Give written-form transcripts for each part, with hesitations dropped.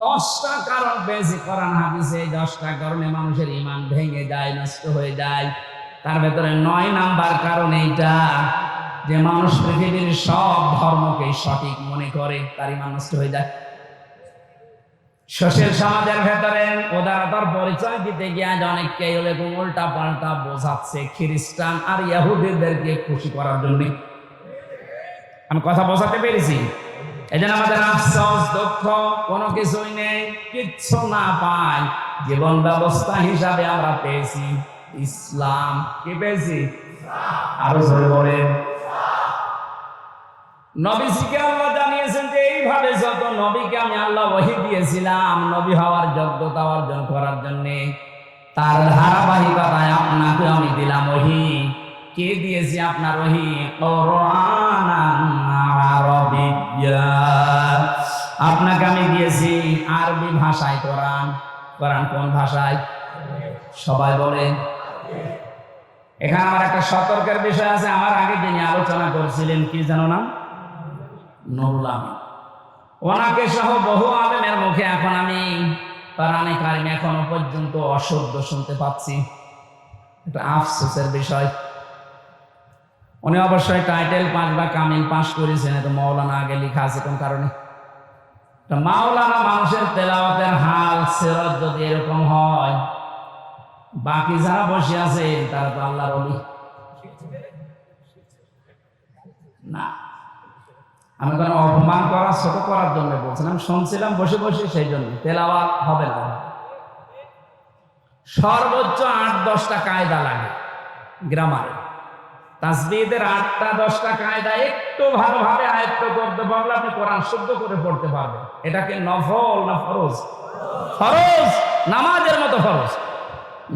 10টা কারণ পেয়েছি কোরআন হাদিসে, 10টা কারণে মানুষের ঈমান ভেঙে যায়, নষ্ট হয়ে যায়। তার ভেতরে 9 নাম্বার কারণ এইটা যে মানুষ পৃথিবীর সব ধর্মকে সঠিক মনে করে, তার ঈমান নষ্ট হয়ে যায়। সোশ্যাল সমাজের ভেতরে উদারতার পরিচয় দিতে গিয়ে আজ অনেককে এরকম উল্টা পাল্টা বোঝাচ্ছে খ্রিস্টান আর ইহুদিদেরকে খুশি করার জন্য। আমি কথা বোঝাতে পেরেছি? এই জন্য আমাদের আফসোস, দুঃখ কোনো কিছুই নেই, কিচ্ছু না পাই। জীবন ব্যবস্থা হিসাবে আমরা পেয়েছি ইসলাম। কি পেয়েছি? আরো জোরে বলেন। নবীজিকে আল্লাহ জানিয়েছেন যে এইভাবে যত নবীকে আমি আল্লাহ ওহী দিয়েছিলাম নবী হওয়ার যোগ্যতা অর্জন করার জন্য, তার ধারাবাহিকতায় আপনাকে আমি দিলাম ওহী। কে দিয়েছি আপনার ওহী? কুরআনান আরাবিয়্যা। আপনাকে আমি দিয়েছি আরবি ভাষায় কোরআন। কোরআন কোন ভাষায়? সবাই বলেন। এখানে আমার একটা সতর্কের বিষয় আছে। আমার আগে যিনি আলোচনা করছিলেন, কি জানো না, নুরুল আমিন, ওনাকে সহ বহু আলেমের মুখে এখন আমি কোরআনে কারিম এখনো পর্যন্ত অশুদ্ধ শুনতে পাচ্ছি। এটা আফসোসের বিষয়। উনি অবশ্যই টাইটেল পাস বা কামিল পাস করেছেন, এটা মাওলানা আগে লেখা আছে কোন কারণে। মাওলানা মানুষের তেলাওয়াতের হাল সিরাত যদি এরকম হয়, বাকি যারা বসে আছে তারা তো আল্লাহর ওলি না। আমি কোনো অপমান করা, ছোট করার জন্য বলছিলাম, শুনছিলাম বসে বসে, সেই জন্য তেলাওয়াত হবে না। সর্বোচ্চ 8-10টা কায়দা লাগে গ্রামারে। তাসবিহের 8-10টা কায়দা একটু ভালোভাবে আয়ত্ত করতে পারলে আপনি কোরআন শুদ্ধ করে পড়তে পারবেন। এটাকে নফল না ফরজ? ফরজ, নামাজের মতো ফরজ।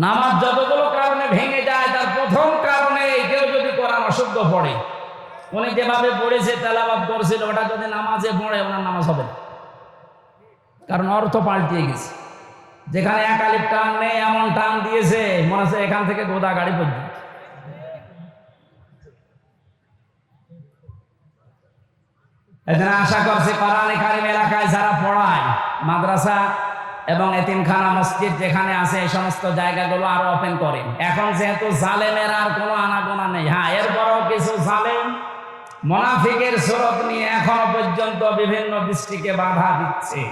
নামাজ যতগুলো কারণে ভেঙে যায়, তার প্রথম কারণে কেউ যদি কোরআন অশুদ্ধ পড়ে, উনি যেভাবে পড়েছে তেলাওয়াত করছিল, ওটা যদি নামাজে পড়ে ওনার নামাজ হবে না, কারণ অর্থ পাল্টিয়ে গেছে। যেখানে এক আলিফ টান নেই এমন টান দিয়েছে মনে হচ্ছে এখান থেকে গোদা গাড়ি পর্যন্ত। এখানে আশা করছি কোরআনে কারিম এলাকায় যারা পড়ায়, মাদ্রাসা এবং এতিমখানা মসজিদ যেখানে আছে, এই সমস্ত জায়গাগুলো আরো ওপেন করেন। এখন যেহেতু জালেমের আর কোনো আনাগোনা নেই, হ্যাঁ এরপরও কিছু জালেম মুনাফিকের সুরত নিয়ে এখনো পর্যন্ত বিভিন্ন দৃষ্টিকে বাধা দিচ্ছে।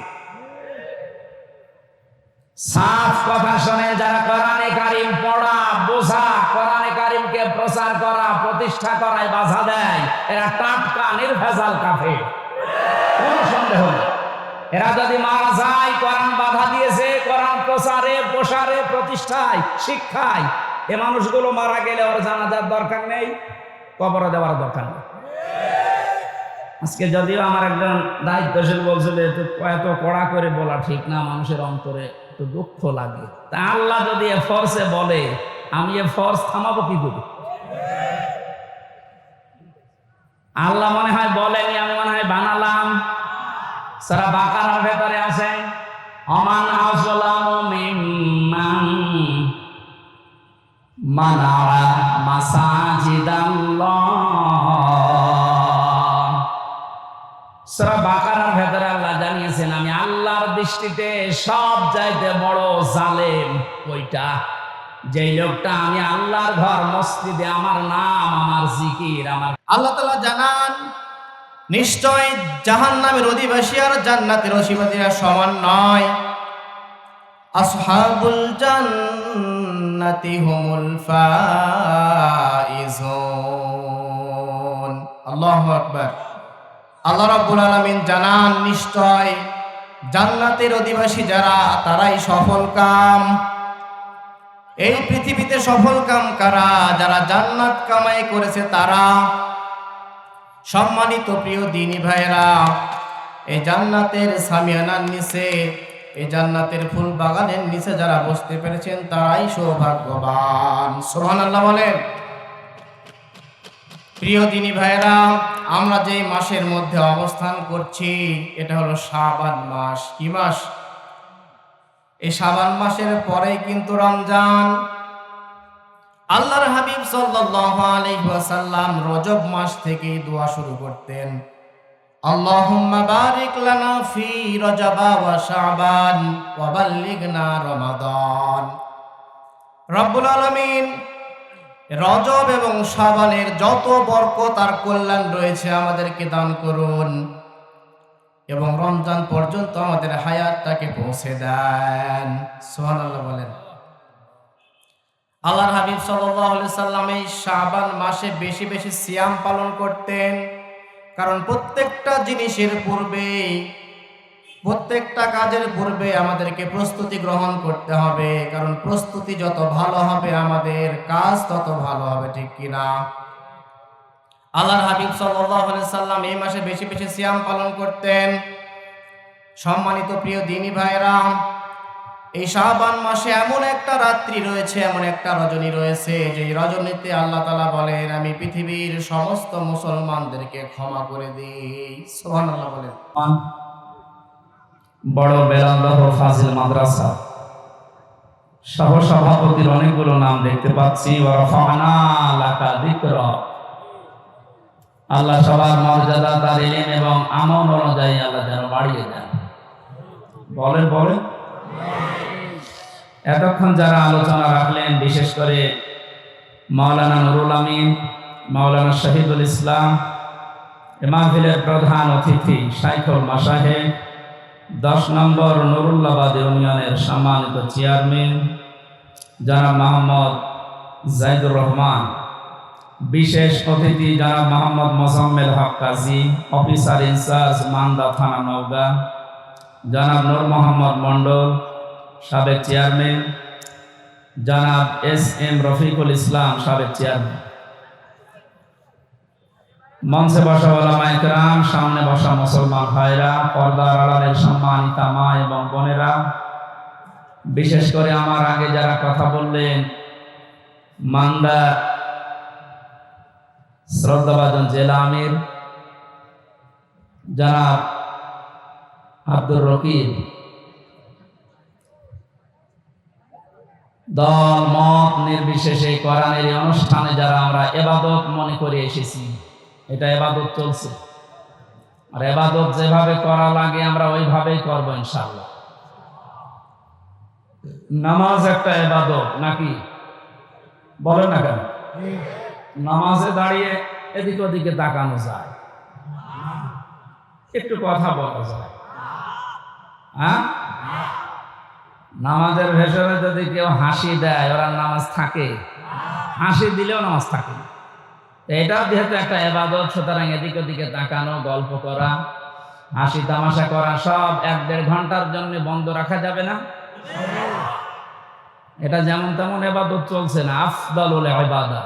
সাফ কথা শুনে যারা কোরআনে কারিম পড়া, বোঝা, কোরআনে কারিমকে প্রচার করা, প্রতিষ্ঠা করায় বাধা দেয়, এরা টাটকা নির্ভেজাল কাফের, কোনো সন্দেহ নেই। এরা যদি মারা যায়, কোরআন বাধা দিয়েছে, কোরআন প্রচারে, প্রসারে, প্রতিষ্ঠায়, শিক্ষায়, এ মানুষগুলো মারা গেলে ওর জানাজার দরকার নেই, কবর দেওয়ার দরকার নেই। আজকে যদিও আমার একজন দায়িত্বশীল বলছিল এত কড়া করে বলা ঠিক না, মানুষের অন্তরে একটু দুঃখ লাগে। তা আল্লাহ যদি এ ফোর্সে বলে, আমি এ ফোর্স থামাবো কি করে? আল্লাহ মনে হয় বলেনি, আমি মনে হয় বানালাম। সূরা বাকারার ভেতরে আছে, অমান আযলামু মিম্মান মানা মাসাজিদাল্লাহ। সূরা বাকারার ভেতরে আল্লাহ জানিয়েছেন, আমি আল্লাহর দৃষ্টিতে সব চাইতে বড় জালেম ওইটা, যেই লোকটা আমি আল্লাহর ঘর মসজিদে আমার নাম, আমার জিকির, আমার আল্লাহ তাআলা জানান, নিশ্চয় জাহান্নামের অধিবাসী আর জান্নাতের অধিবাসীরা সমান নয়। আসহাবুল জান্নাতি হুমুল ফাইজুন। আল্লাহু আকবার। আল্লাহ রাব্বুল আলামিন জানান, নিশ্চয় জান্নাতের অধিবাসী যারা, তারাই সফলকাম। এই পৃথিবীতে সফলকাম কারা? যারা জান্নাত কামাই করেছে তারা। সম্মানিত প্রিয় দ্বীনি ভাইরা, এই জান্নাতের সামিয়ানার নিচে, এই জান্নাতের ফুল বাগানের নিচে যারা বসতে পেরেছেন তারাই সৌভাগ্যবান। সুবহানাল্লাহ বলেন। প্রিয় দ্বীনি ভাইরা, আমরা যে মাসের মধ্যে অবস্থান করছি এটা হলো শাবান মাস। কি মাস? এই শাবান মাসের পরেই কিন্তু রমজান। আল্লাহর হাবিব সাল্লাল্লাহু আলাইহি ওয়াসাল্লাম রজব মাস থেকেই দোয়া শুরু করতেন, আল্লাহুম্মা বারিক লানা ফি রজবা ওয়া শাবান ওয়া বাল্লিগনা রমাদান। রব্বুল আলামিন রজব এবং শাবানের যত বরকত আর কল্যাণ রয়েছে আমাদেরকে দান করুন এবং রমজান পর্যন্ত আমাদের হায়াতটাকে পৌঁছে দেন। সুবহানাল্লাহ বলেন। আল্লাহর হাবিব সাল্লাল্লাহু আলাইহি সাল্লাম এই শাবান মাসে বেশি বেশি সিয়াম পালন করতেন, কারণ প্রত্যেকটা জিনিসের পূর্বে, প্রত্যেকটা কাজের পূর্বে আমাদেরকে প্রস্তুতি গ্রহণ করতে হবে, কারণ প্রস্তুতি যত ভালো হবে আমাদের কাজ তত ভালো হবে, ঠিক কিনা? আল্লাহর হাবিব সাল্লাল্লাহু আলাইহি সাল্লাম এই মাসে বেশি বেশি সিয়াম পালন করতেন। সম্মানিত প্রিয় দিনী ভাইরা, এই শাবান মাসে এমন একটা রাত্রি রয়েছে, এমন একটা রজনী রয়েছে, যে রজনীতে আল্লাহ তাআলা বলেন, আমি পৃথিবীর সমস্ত মুসলমানদেরকে ক্ষমা করে দিই। সুবহানাল্লাহ বলেন। বড় বেলাল্লাহ ফাজিল মাদ্রাসা সভাপতির অনেকগুলো নাম দেখতে পাচ্ছি। ওয়া রাফা'না লাকা যিকরা। আল্লাহ সবার মর্যাদা তার ইলম এবং আমল অনুযায়ী আল্লাহ যেন বাড়িয়ে দেন। বলেন বলেন। এতক্ষণ যারা আলোচনা রাখলেন, বিশেষ করে মাওলানা নুরুল আমিন, মাওলানা শহীদুল ইসলাম, মাহফিলের প্রধান অতিথি শাইখুল মাশায়েখ, 10 নম্বর নুরুল্লাবাদ ইউনিয়নের সম্মানিত চেয়ারম্যান জনাব মোহাম্মদ জাইদুর রহমান, বিশেষ অতিথি জনাব মোহাম্মদ মোজাম্মেল হক কাজী, অফিসার ইনচার্জ মান্দা থানা নওগাঁ, জনাব নূর মোহাম্মদ মন্ডল সাবেক চেয়ারম্যান, জনাব এস.এম. রফিকুল ইসলাম সাবেক চেয়ারম্যান, মঞ্চে বসা ওলামায়ে কেরাম, সামনে বসা মুসলমান ভাইরা, পর্দার আড়ালের সম্মানিতা মা এবং বোনেরা, বিশেষ করে আমার আগে যারা কথা বললেন, মান্দা শ্রদ্ধাভাজন জেলা আমির জনাব আব্দুর রকিব, দল মত নির্বিশেষে কোরআনের এই অনুষ্ঠানে যারা আমরা ইবাদত মনে করে এসেছি, এটা ইবাদত চলছে, আর ইবাদত যেভাবে করা লাগে আমরা ওইভাবেই করব ইনশাআল্লাহ। নামাজ একটা ইবাদত নাকি? বলেন না কেন? নামাজে দাঁড়িয়ে এদিক ওদিকে তাকানো যায়, একটু কথা বলা যায়, হ্যাঁ? নামাজের ভেতরে যদি কেউ হাসি দেয়, ওরা নামাজ থাকে? হাসি দিলেও নামাজ থাকে। এটা যেহেতু একটা ইবাদত, সুতরাং এদিক ওদিকে তাকানো, গল্প করা, হাসি তামাশা করা সব 1-1.5 ঘন্টার জন্য বন্ধ রাখা যাবে না। এটা যেমন তেমন ইবাদত চলছে না। আফদালুল ইবাদা,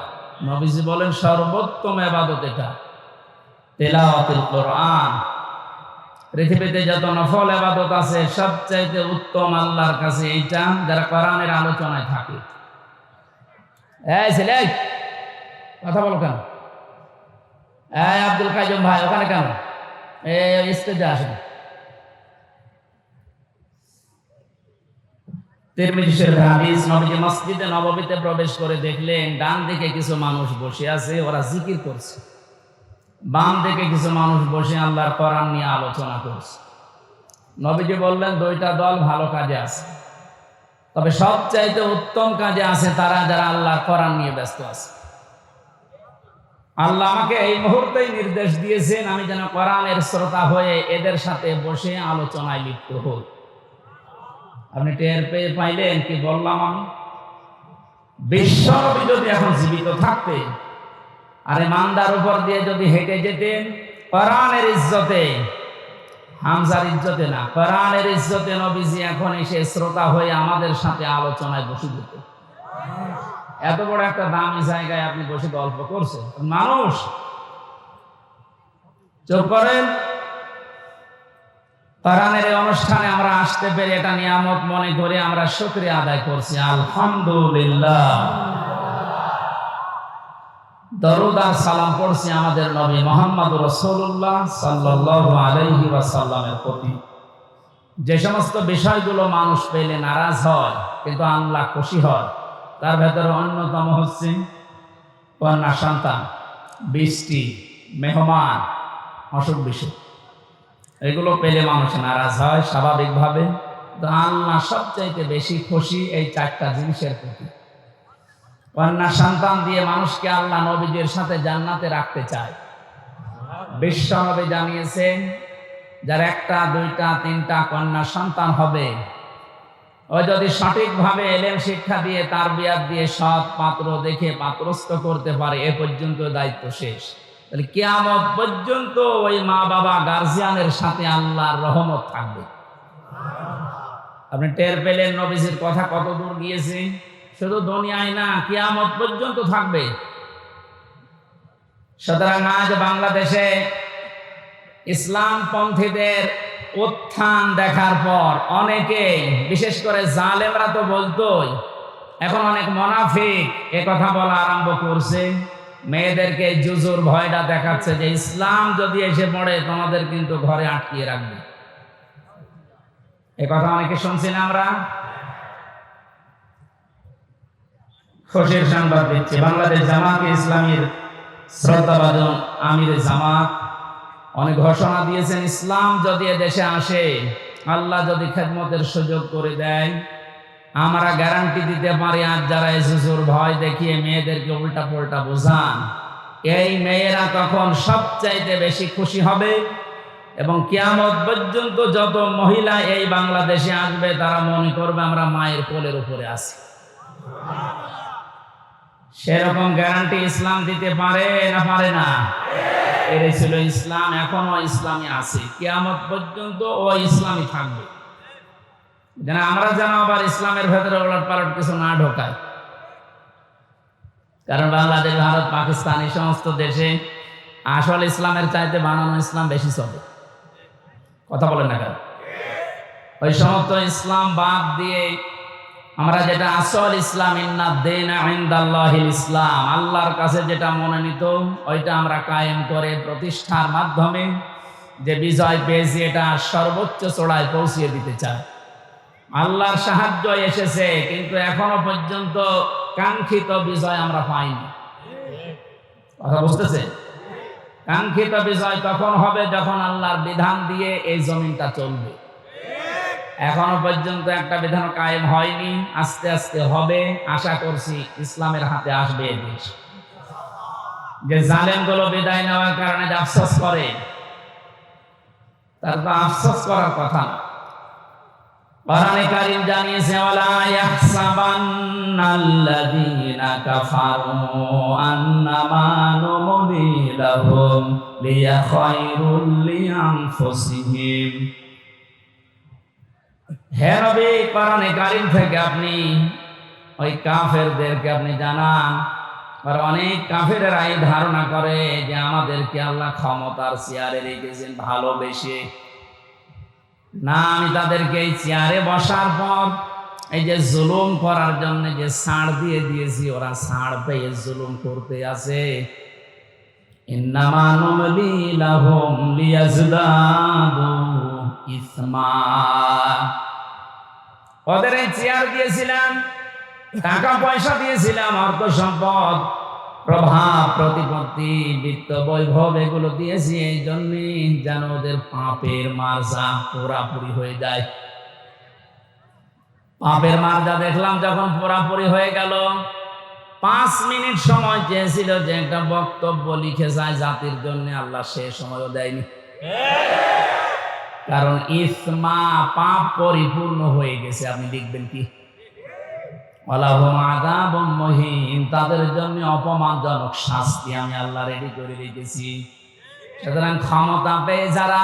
নবীজি বলেন সর্বোত্তম ইবাদত এটা তিলাওয়াতুল কোরআন। পৃথিবীতে যত নফল ইবাদত আছে সবচাইতে উত্তম আল্লাহর কাছে এইটা, যারা কোরআনের আলোচনায় থাকে। এই ছেলে, কথা বলো কেন? এই আব্দুল কাইয়ুম ভাই ওখানে কেন? এই স্টেজে আসেন। তিরমিজি শরীফের হাদিস, নবীজি মসজিদে নববীতে প্রবেশ করে দেখলেন ডান দিকে কিছু মানুষ বসে আছে, ওরা জিকির করছে। বাম দিকে কিছু মানুষ বসে আল্লাহর কোরআন নিয়ে আলোচনা করছে। নবীজি বললেন, 2টা দল ভালো কাজে আছে, তবে সবচাইতে উত্তম কাজে আছে তারা যারা আল্লাহর কোরআন নিয়ে ব্যস্ত আছে। আল্লাহ আমাকে এই মুহূর্তেই নির্দেশ দিয়েছেন আমি যেন কোরআনের শ্রোতা হয়ে এদের সাথে বসে আলোচনায় লিপ্ত হই। আপনি টের পেয়ে পাইলেন কি বললাম? আমি বিশ্বনবী যদি এখন জীবিত থাকতেন আর মান্দার উপর দিয়ে যদি হেঁটে যেতেন, কোরআনের ইজ্জতে, হামজার ইজ্জতে না, কোরআনের ইজ্জতে নবীজি এখন এসে শ্রোতা হয়ে আমাদের সাথে আলোচনায় বসে যেত। এত বড় একটা দামি জায়গায় আপনি বসে গল্প করছেন, মানুষ চুপ করেন। কোরআনের এই অনুষ্ঠানে আমরা আসতে পেরে এটা নিয়ামত মনে করে আমরা শুকরিয়া আদায় করছি, আলহামদুলিল্লাহ। দরুদ আর সালাম পড়ছি আমাদের নবী মুহাম্মদ রাসূলুল্লাহ সাল্লাল্লাহু আলাইহি ওয়াসাল্লামের প্রতি। যে সমস্ত বিষয়গুলো মানুষ পেলে নারাজ হয় কিন্তু আল্লাহ খুশি হয়, তার ভেতরে অন্যতম হচ্ছে কন্যা সন্তান, বৃষ্টি, মেহমান, অসুখ বিসুখ। এগুলো পেলে মানুষ নারাজ হয় স্বাভাবিকভাবে। তো আল্লাহ সবচাইতে বেশি খুশি এই চারটা জিনিসের প্রতি। কন্যা সন্তান দিয়ে মানুষকে আল্লাহ নবীদের সাথে জান্নাতে রাখতে চায়। বিশ্বনবী জানিয়েছেন, যার একটা, দুইটা, তিনটা কন্যা সন্তান হবে, ও যদি সঠিকভাবে এলেম শিক্ষা দিয়ে তারবিয়াত দিয়ে সৎ পাত্র দেখে পাত্রস্থ করতে পারে, এ পর্যন্ত দায়িত্ব শেষ। তাহলে কিয়ামত পর্যন্ত ওই মা বাবা গার্জিয়ানের সাথে আল্লাহর রহমত থাকবে। আপনি টের পেলেন নবীজির কথা কত দূর গিয়েছে? শুধু দুনিয়ায় না, কিয়ামত পর্যন্ত থাকবে। সুতরাং আজ বাংলাদেশে ইসলাম পন্থীদের উত্থান দেখার পর অনেকে, বিশেষ করে জালেমরা তো বলতোই, এখন অনেক মুনাফিক এ কথা বলা আরম্ভ করছে। মেয়েদেরকে জুজুর ভয়টা দেখাচ্ছে যে ইসলাম যদি এসে পড়ে তোমাদের কিন্তু ঘরে আটকিয়ে রাখবে। এ কথা অনেকে শুনছি না আমরা। খুশির সংবাদ দিচ্ছে, বাংলাদেশ জামাতে ইসলামীর শ্রদ্ধাভাজন আমির জামাত অনেক ঘোষণা দিয়েছেন, ইসলাম যদি দেশে আসে, আল্লাহ যদি খেদমতের সুযোগ করে দেয়, আমরা গ্যারান্টি দিতে পারি, আজ যারা জুজুর ভয় দেখিয়ে মেয়েদেরকে উল্টা পাল্টা বোঝান, এই মেয়েরা তখন সবচাইতে বেশি খুশি হবে। এবং কিয়ামত পর্যন্ত যত মহিলা এই বাংলাদেশে আসবে, তারা মনে করবে আমরা মায়ের কোলের উপরে আছি। সেরকম গ্যারান্টি ইসলাম দিতে পারে না পারে না? এর ছিল ইসলাম, এখনো ইসলামী আছে, কিয়ামত পর্যন্ত ও ইসলামী থাকবে। যেন আমরা যেন আবার ইসলামের ভেতরে ওলট পালট কিছু না ঢোকায়। কারণ বাংলাদেশ, ভারত, পাকিস্তান এই সমস্ত দেশে আসল ইসলামের চাইতে বানানো ইসলাম বেশি চলে। কথা বলেন না কেন? ওই সমস্ত ইসলাম বাদ দিয়ে আমরা যেটা আসল ইসলাম, ইন্না দীনা ইনদাল্লাহিল ইসলাম, আল্লাহর কাছে যেটা মনোনীত, ওইটা আমরা কায়েম করে প্রতিষ্ঠার মাধ্যমে যে বিজয় পেয়েছি, এটা সর্বোচ্চ চূড়ায় পৌঁছিয়ে দিতে চায়। আল্লাহর সাহায্য এসেছে, কিন্তু এখনো পর্যন্ত কাঙ্ক্ষিত বিজয় আমরা পাইনি। কথা বুঝতেছে? কাঙ্ক্ষিত বিজয় তখন হবে যখন আল্লাহর বিধান দিয়ে এই জমিনটা চলবে। এখনো পর্যন্ত একটা বিধান কায়েম হয়নি, আস্তে আস্তে হবে। আশা করছি ইসলামের হাতে আসবে এই দেশ। যে জালেমগুলো বিদায় নেওয়ার কারণে যে আফসোস করে, তার তো আফসোস করার কথা না। কোরআনে কারীম জানিয়েছে, ওয়ালা ইয়াহসাবান্নাল্লাযীনা কাফারু আন্নামা নুমলি লাহুম লিয়াখায়রুল লিআনফুসিহিম। হে নবী, কোরআনে কারীম থেকে আপনি ওই কাফেরদেরকে আপনি জানান। আর অনেক কাফেরেরা এই ধারণা করে যে আমাদেরকে আল্লাহ ক্ষমতার চেয়ারে রেখেছেন ভালোবেসে। না, আমি তাদেরকে এই চেয়ারে বসার পর এই যে জুলুম করার জন্য যে ছাড় দিয়ে দিয়েছি, ওরা ছাড় পেয়ে জুলুম করতে আছে। ইন্নামা নুমলি লাহুম লিয়াজদাদু ইসমা। ওদের এই চেয়ার দিয়েছিলাম, টাকা পয়সা দিয়েছিলাম, অর্থ সম্পদ, প্রভাব, প্রতিপত্তি, বিত্ত, বৈভব, এগুলো দিয়েছি এই জন্যে যেন ওদের পাপের মার্জা পুরাপুরি হয়ে যায়। পাপের মার্জা দেখলাম যখন পুরাপুরি হয়ে গেল, 5 মিনিট সময় চেয়েছিল যে একটা বক্তব্য লিখে যায় জাতির জন্য, আল্লাহ সে সময়ও দেয়নি। কারণ ইসমা, পাপ পরিপূর্ণ হয়ে গেছে। আপনি লিখবেন কি? ওয়ালাহুম আযাবুম মুহিন, তাদের জন্য অপমানজনক শাস্তি আমি আল্লাহ রেডি করে রেখেছি। সুতরাং ক্ষমতা পেয়ে যারা,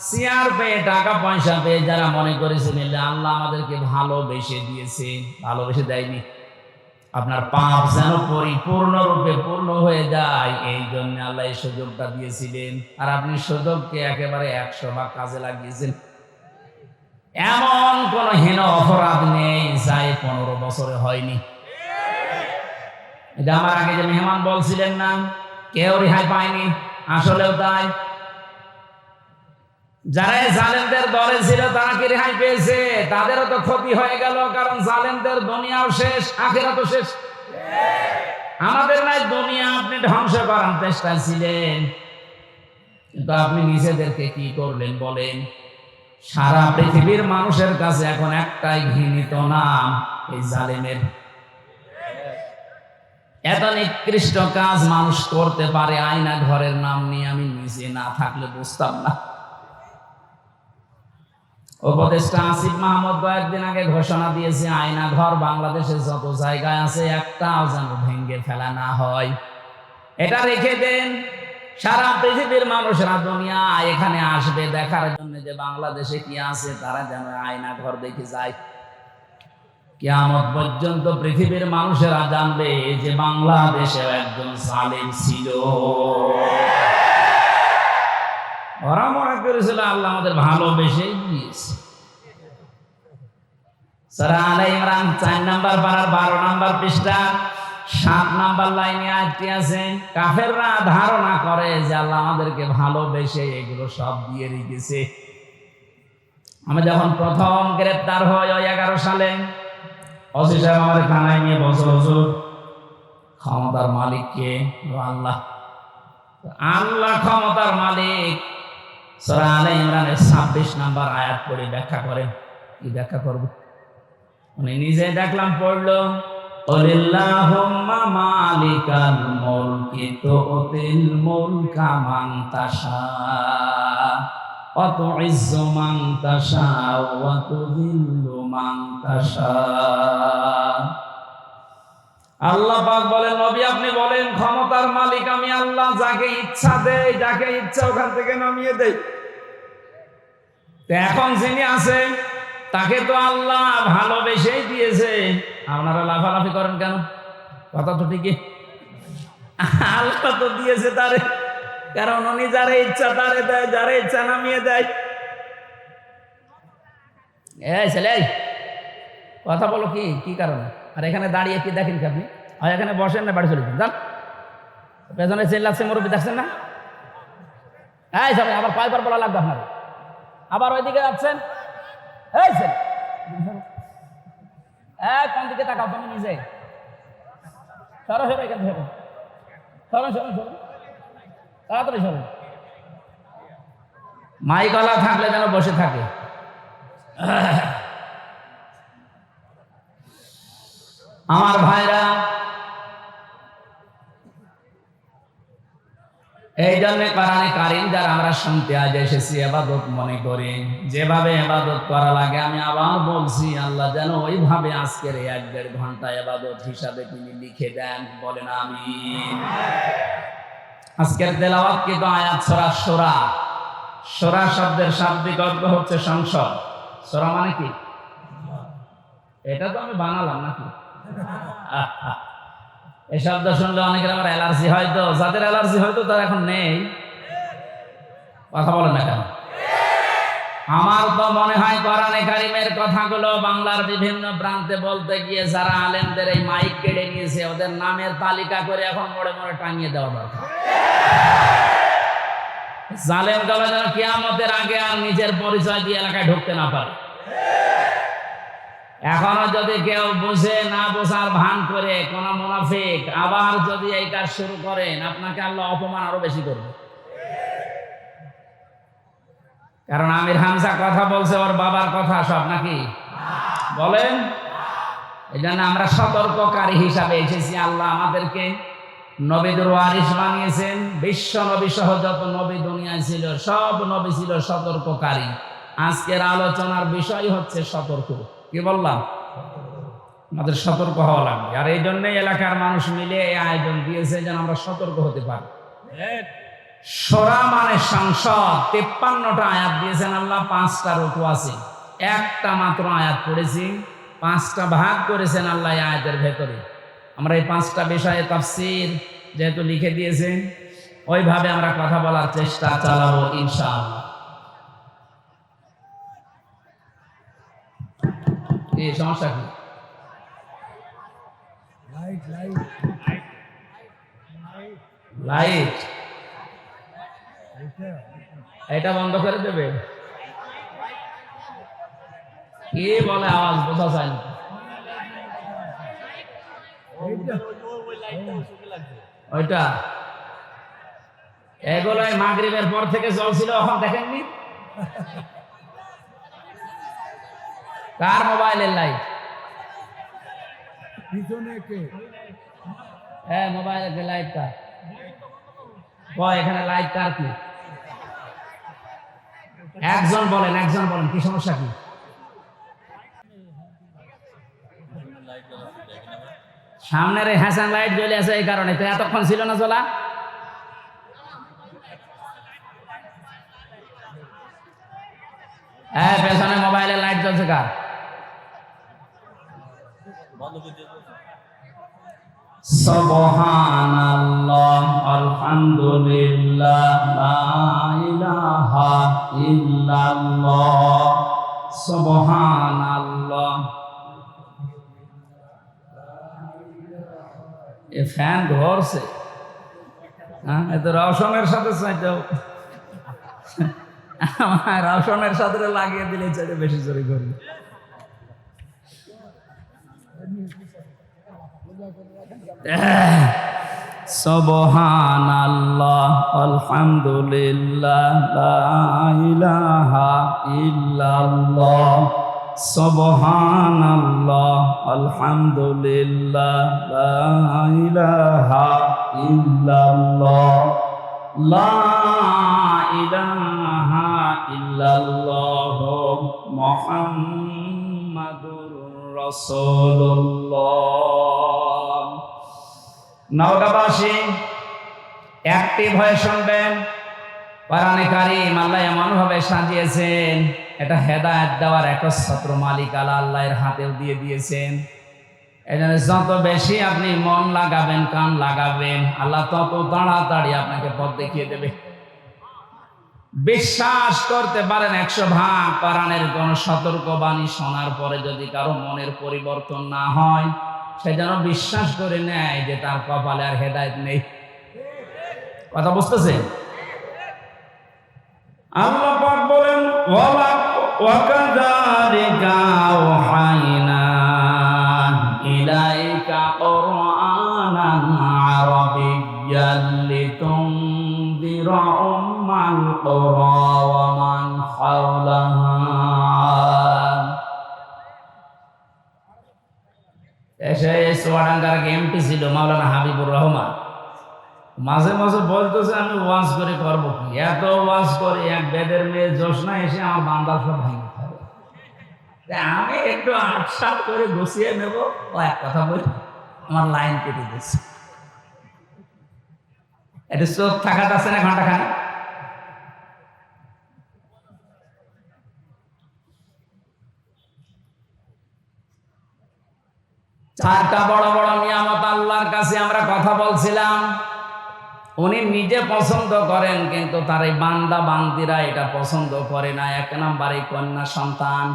চেয়ার পেয়ে, টাকা পয়সা পেয়ে যারা মনে করেছিলেন যে আল্লাহ আমাদেরকে ভালোবেসে দিয়েছে, ভালোবেসে দেয়নি। আপনার পাপ যেন পরিপূর্ণরূপে পূর্ণ হয়ে যায়, এই জন্য আল্লাহ এই সুযোগটা দিয়েছিলেন। আর আপনি সুযোগকে একেবারে 100 ভাগ কাজে লাগিয়েছেন। এমন কোন হীন অপরাধ নেই যা 15 বছরে হয়নি। এটা আমার আগে যে মেহমান বলছিলেন না, কেউ রেহাই পায়নি, আসলেও তাই। যারা জালেমদের দলে ছিল তারা কি রেহাই পেয়েছে? তাদেরও তো ক্ষতি হয়ে গেল, কারণ জালেমদের দুনিয়াও শেষ, আখিরাতও শেষ। আমাদের নাই দুনিয়া আপনি ধ্বংস করার চেষ্টা ছিলেন, কিন্তু আপনি নিজেদেরকে কি করলেন বলেন? সারা পৃথিবীর মানুষের কাছে এখন একটাই ঘৃণিত নাম, এই জালেমের। এত নিকৃষ্ট কাজ মানুষ করতে পারে আয়না ঘরের নাম নিয়ে, আমি নিজে না থাকলে বুঝতাম না। উপদেষ্টা আসিফ মাহমুদ কয়েকদিন আগে ঘোষণা দিয়েছে, আয়না ঘর বাংলাদেশের যত জায়গায় আছে একটাও যেন ভেঙে ফেলা না হয়। এটা রেখে দেন, সারা পৃথিবীর মানুষরা দুনিয়া এখানে আসবে দেখার জন্য যে বাংলাদেশে কি আছে, তারা যেন আয়না ঘর দেখে যায়। কিয়ামত পর্যন্ত পৃথিবীর মানুষেরা জানবে যে বাংলাদেশে একজন জালেম ছিল। ওরা মনে করেছিল আল্লাহ আমাদের ভালোবেসেই দিয়েছে। সূরা আলে ইমরান 4 নাম্বার পারার 12 নাম্বার পৃষ্ঠা 7 নাম্বার লাইনে আয়াতটি আছে। কাফেররা ধারণা করে যে আল্লাহ আমাদেরকে ভালোবেসে এগুলো সব দিয়ে রেখেছে। আমি যখন প্রথম গ্রেফতার হই ওই 11 সালে, ওসি সাহেব আমাদের থানায় নিয়ে বসে, হুজুর ক্ষমতার মালিক কে? আল্লাহ। আল্লাহ ক্ষমতার মালিক। সূরা আলে ইমরানের 26 নাম্বার আয়াত পড়ে ব্যাখ্যা করেন। কি ব্যাখ্যা করব? উনি নিজে দেখলাম পড়লো, আল্লাহুম্মা মালিকাল মুলকি তুতিল মুলকা মান তাশা ওয়া তুইজ্জু মান তাশা ওয়া তুযিল্লু মান তাশা। আল্লাহ পাক বলেন, নবী আপনি বলেন ক্ষমতার মালিক আমি আল্লাহ, যাকে ইচ্ছা দেই, যাকে ইচ্ছা ওখান থেকে নামিয়ে দেই। এখন যিনি আছে তাকে তো আল্লাহ ভালোবেসেই দিয়েছে। আপনারা লাফালাফি করেন কেন? কথা তো ঠিকই, আল্লাহ তো দিয়েছে তারে, কারণ উনি যারে ইচ্ছা তারে দেয়, যারে ইচ্ছা নামিয়ে দেয়। এই ছেলে কথা বলো, কি কি কারণে? আর এখানে দাঁড়িয়ে কি দেখেন কি আপনি? আর এখানে বসেন না, বাড়ি চলে যান, যান। পেছনে চেল্লাচ্ছে মুরব্বী, দেখছেন না? এই সবাই আবার কয়বার বলা লাগবে আপনার? আবার ওইদিকে যাচ্ছেন। এই ছেলে কোন দিকে তাকাও তুমি নিজে? সরো সরো, এখানে সরো, সরো সরো সরো, তাড়াতাড়ি সরো। মাইকলা থাকলে যেন বসে থাকে। আমার ভাইরা, এই জন্য কোরআনে কারীম যারা আমরা শুনতে আজ এসেছি ইবাদত মনে করি, যেভাবে ইবাদত করা লাগে আমি আবার বলছি, আল্লাহ যেন ওইভাবে আজকের 1-1.5 ঘন্টা ইবাদত হিসাবে তিনি লিখে দেন। বলেন আমিন। আজকের তেলাওয়াত কিন্তু আয়াত সূরা শূরা। শূরা শব্দের শাব্দিক অর্থ হচ্ছে সংসদ। শূরা মানে কি? এটা তো আমি বানালাম নাকি? এই শব্দ শুনলে অনেকের আমার অ্যালার্জি হয়তো, যাদের অ্যালার্জি হয়তো তারা এখন নেই। কথা বলেন না কেন? আমার তো মনে হয় কোরআনে কারীমের কথাগুলো বাংলার বিভিন্ন প্রান্তে বলতে গিয়ে যারা আলেমদের এই মাইক কেড়ে নিয়েছে ওদের নামের তালিকা করে এখন মোড়ে মোড়ে টাঙিয়ে দেওয়া দরকার। জালেম দল যেন কিয়ামতের আগে আর নিজের পরিচয় দিয়ে এলাকায় ঢুকতে না পারে। এখনো যদি কেউ বুঝে না বোঝার ভান করে কোন মুনাফিক আবার যদি এই কাজ শুরু করেন, আপনাকে আল্লাহ অপমান আরো বেশি করবে। কারণ আমির হামজা কথা বলছে ওর বাবার কথা সব নাকি বলেন? এই জন্য আমরা সতর্ককারী হিসাবে এসেছি। আল্লাহ আমাদেরকে নবীদের ওয়ারিস বানিয়েছেন। বিশ্ব নবী সহ যত নবী দুনিয়ায় ছিল সব নবী ছিল সতর্ককারী। আজকের আলোচনার বিষয় হচ্ছে সতর্ক। কি বললাম? আমাদের সতর্ক হওয়া লাগবে। আর এই জন্যই এলাকার মানুষ মিলে এই আয়োজন দিয়েছে যেন আমরা সতর্ক হতে পারি। সূরা মানে সংসদ। 53টা আয়াত দিয়েছেন আল্লাহ, 5টা রুকু আছে। একটা মাত্র আয়াত পড়েছি, 5টা ভাগ করেছেন আল্লাহ এই আয়াতের ভেতরে। আমরা এই 5টা বিষয়ে তাফসীর যেহেতু লিখে দিয়েছেন, ওইভাবে আমরা কথা বলার চেষ্টা চালাবো ইনশাআল্লাহ। এই সমস্যা কি? লাইট এটা বন্ধ করে দেবে? কি বলে আওয়াজ বোঝা যায় না। ওইটা এগুলোই মাগরিবের পর থেকে চলছিল, এখন দেখেননি? কার মোবাইলের লাইট? হ্যাঁ, মোবাইলের লাইট কার? এখানে লাইট কার? কি একজন বলেন, কি সমস্যা কি? সামনের হ্যাসান লাইট জ্বলে আছে, এই কারণে। তো এতক্ষণ ছিল না জ্বলা? হ্যাঁ, পেছনে মোবাইলের লাইট জ্বলছে কার? সুবহানাল্লাহ, আলহামদুলিল্লাহ, লা ইলাহা ইল্লাল্লাহ, সুবহানাল্লাহ। এ ফ্যান ধরছে, হ্যাঁ, এ তো রওশনের সাথে চাইতেও আমার রওশনের সাথে লাগিয়ে দিলে চাইতে বেশি জোরে করবে। সুবহানাল্লাহ, আলহামদুলিল্লাহ, লা ইলাহা ইল্লাল্লাহ, সুবহানাল্লাহ, আলহামদুলিল্লাহ, লা ইলাহা ইল্লাল্লাহ, লা ইলাহা ইল্লাল্লাহ, মুহাম্মাদুর রাসূলুল্লাহ। নওগাঁবাসী অ্যাক্টিভ হয়ে শুনবেন। কোরআনে কারীম আল্লাহ এমনভাবে সাজিয়েছেন, এটা হেদায়েত দেওয়ার একচ্ছত্র মালিক আল্লাহর হাতেও দিয়ে দিয়েছেন। এই জন্য যত বেশি আপনি মন লাগাবেন, কান লাগাবেন, আল্লাহ তত তাড়াতাড়ি আপনাকে পথ দেখিয়ে দেবে। বিশ্বাস করতে পারেন 100 ভাগ কোরআনের কোন সতর্কবাণী শোনার পরে যদি কারো মনের পরিবর্তন না হয়, সে যেন বিশ্বাস করে নেয় যে তার কপালে আর হেদায়েত নেই। কথা বুঝতেছেন? আল্লাহ পাক বলেন, ওয়া কাযালিকা আওহাইনা ইলাইকা কুরআনান আরাবিয়্যান লিতুনদিরা উম্মাল কুরা ওয়া মান হাওলাহা। এসে চুয়াডাঙ্গার এমপি ছিল মাওলানা হাবিবুর রহমান, মাঝে মাঝে বলতেছে আমি ওয়াজ করে করবো কি, এত ওয়াজ করে এক বেদের মেয়ে জোসনা এসে আমার বান্দাল সব ভেঙে খাবে। আমি একটু আটসাট করে গুছিয়ে নেব, ও এক কথা বলি আমার লাইন কেটে দিচ্ছে। এটা চোখ থাকাটা আছে না ঘন্টা খানে। চারটা বড় বড় নিয়ামত আল্লাহর কাছে আমরা কথা বলছিলাম, উনি নিজে পছন্দ করেন, কিন্তু তার এই বান্দা বান্দিরা এটা পছন্দ করে না। 1 নম্বরে কন্যা সন্তান।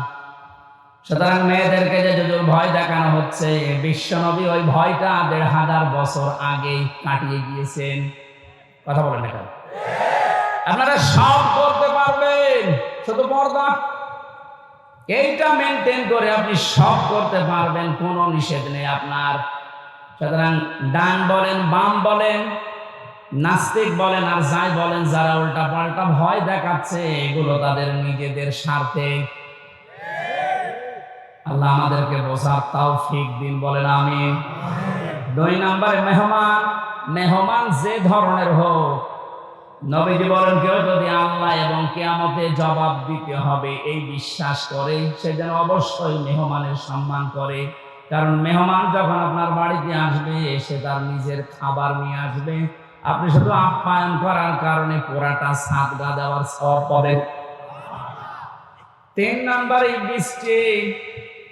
সুতরাং মেয়েদেরকে যে ভয় দেখানো হচ্ছে, বিশ্বনবী ওই ভয়টা 1500 বছর আগে কাটিয়ে গিয়েছেন। কথা বলেন না কেন? আপনারা সব করতে পারবেন, শুধু পর্দা এইটা মেনটেন করে আপনি সব করতে পারবেন, কোনো নিষেধ নেই আপনার। সুতরাং ডান বলেন, বাম বলেন, নাস্তিক বলেন আর যাই বলেন, যারা উল্টা পাল্টা ভয় দেখাচ্ছে, এগুলো তাদের নিজেদের স্বার্থে। আল্লাহ আমাদেরকে বোঝার তৌফিক দিন, বলেন আমিন। 2 নম্বরে মেহমান যে ধরনের হোক, নবীজি বলেন কেউ যদি আল্লাহ এবং কিয়ামতে জবাব দিতে হবে এই বিশ্বাস করে, সে যেন অবশ্যই মেহমানের সম্মান করে। কারণ মেহমান যখন আপনার বাড়িতে আসবে, সে তার নিজের খাবার নিয়ে আসবে, আপনি শুধু আপ্যায়ন করার কারণে পুরাটা সাদগা দেওয়ার সওয়াব পাবেন। 3 নম্বরে বৃষ্টি,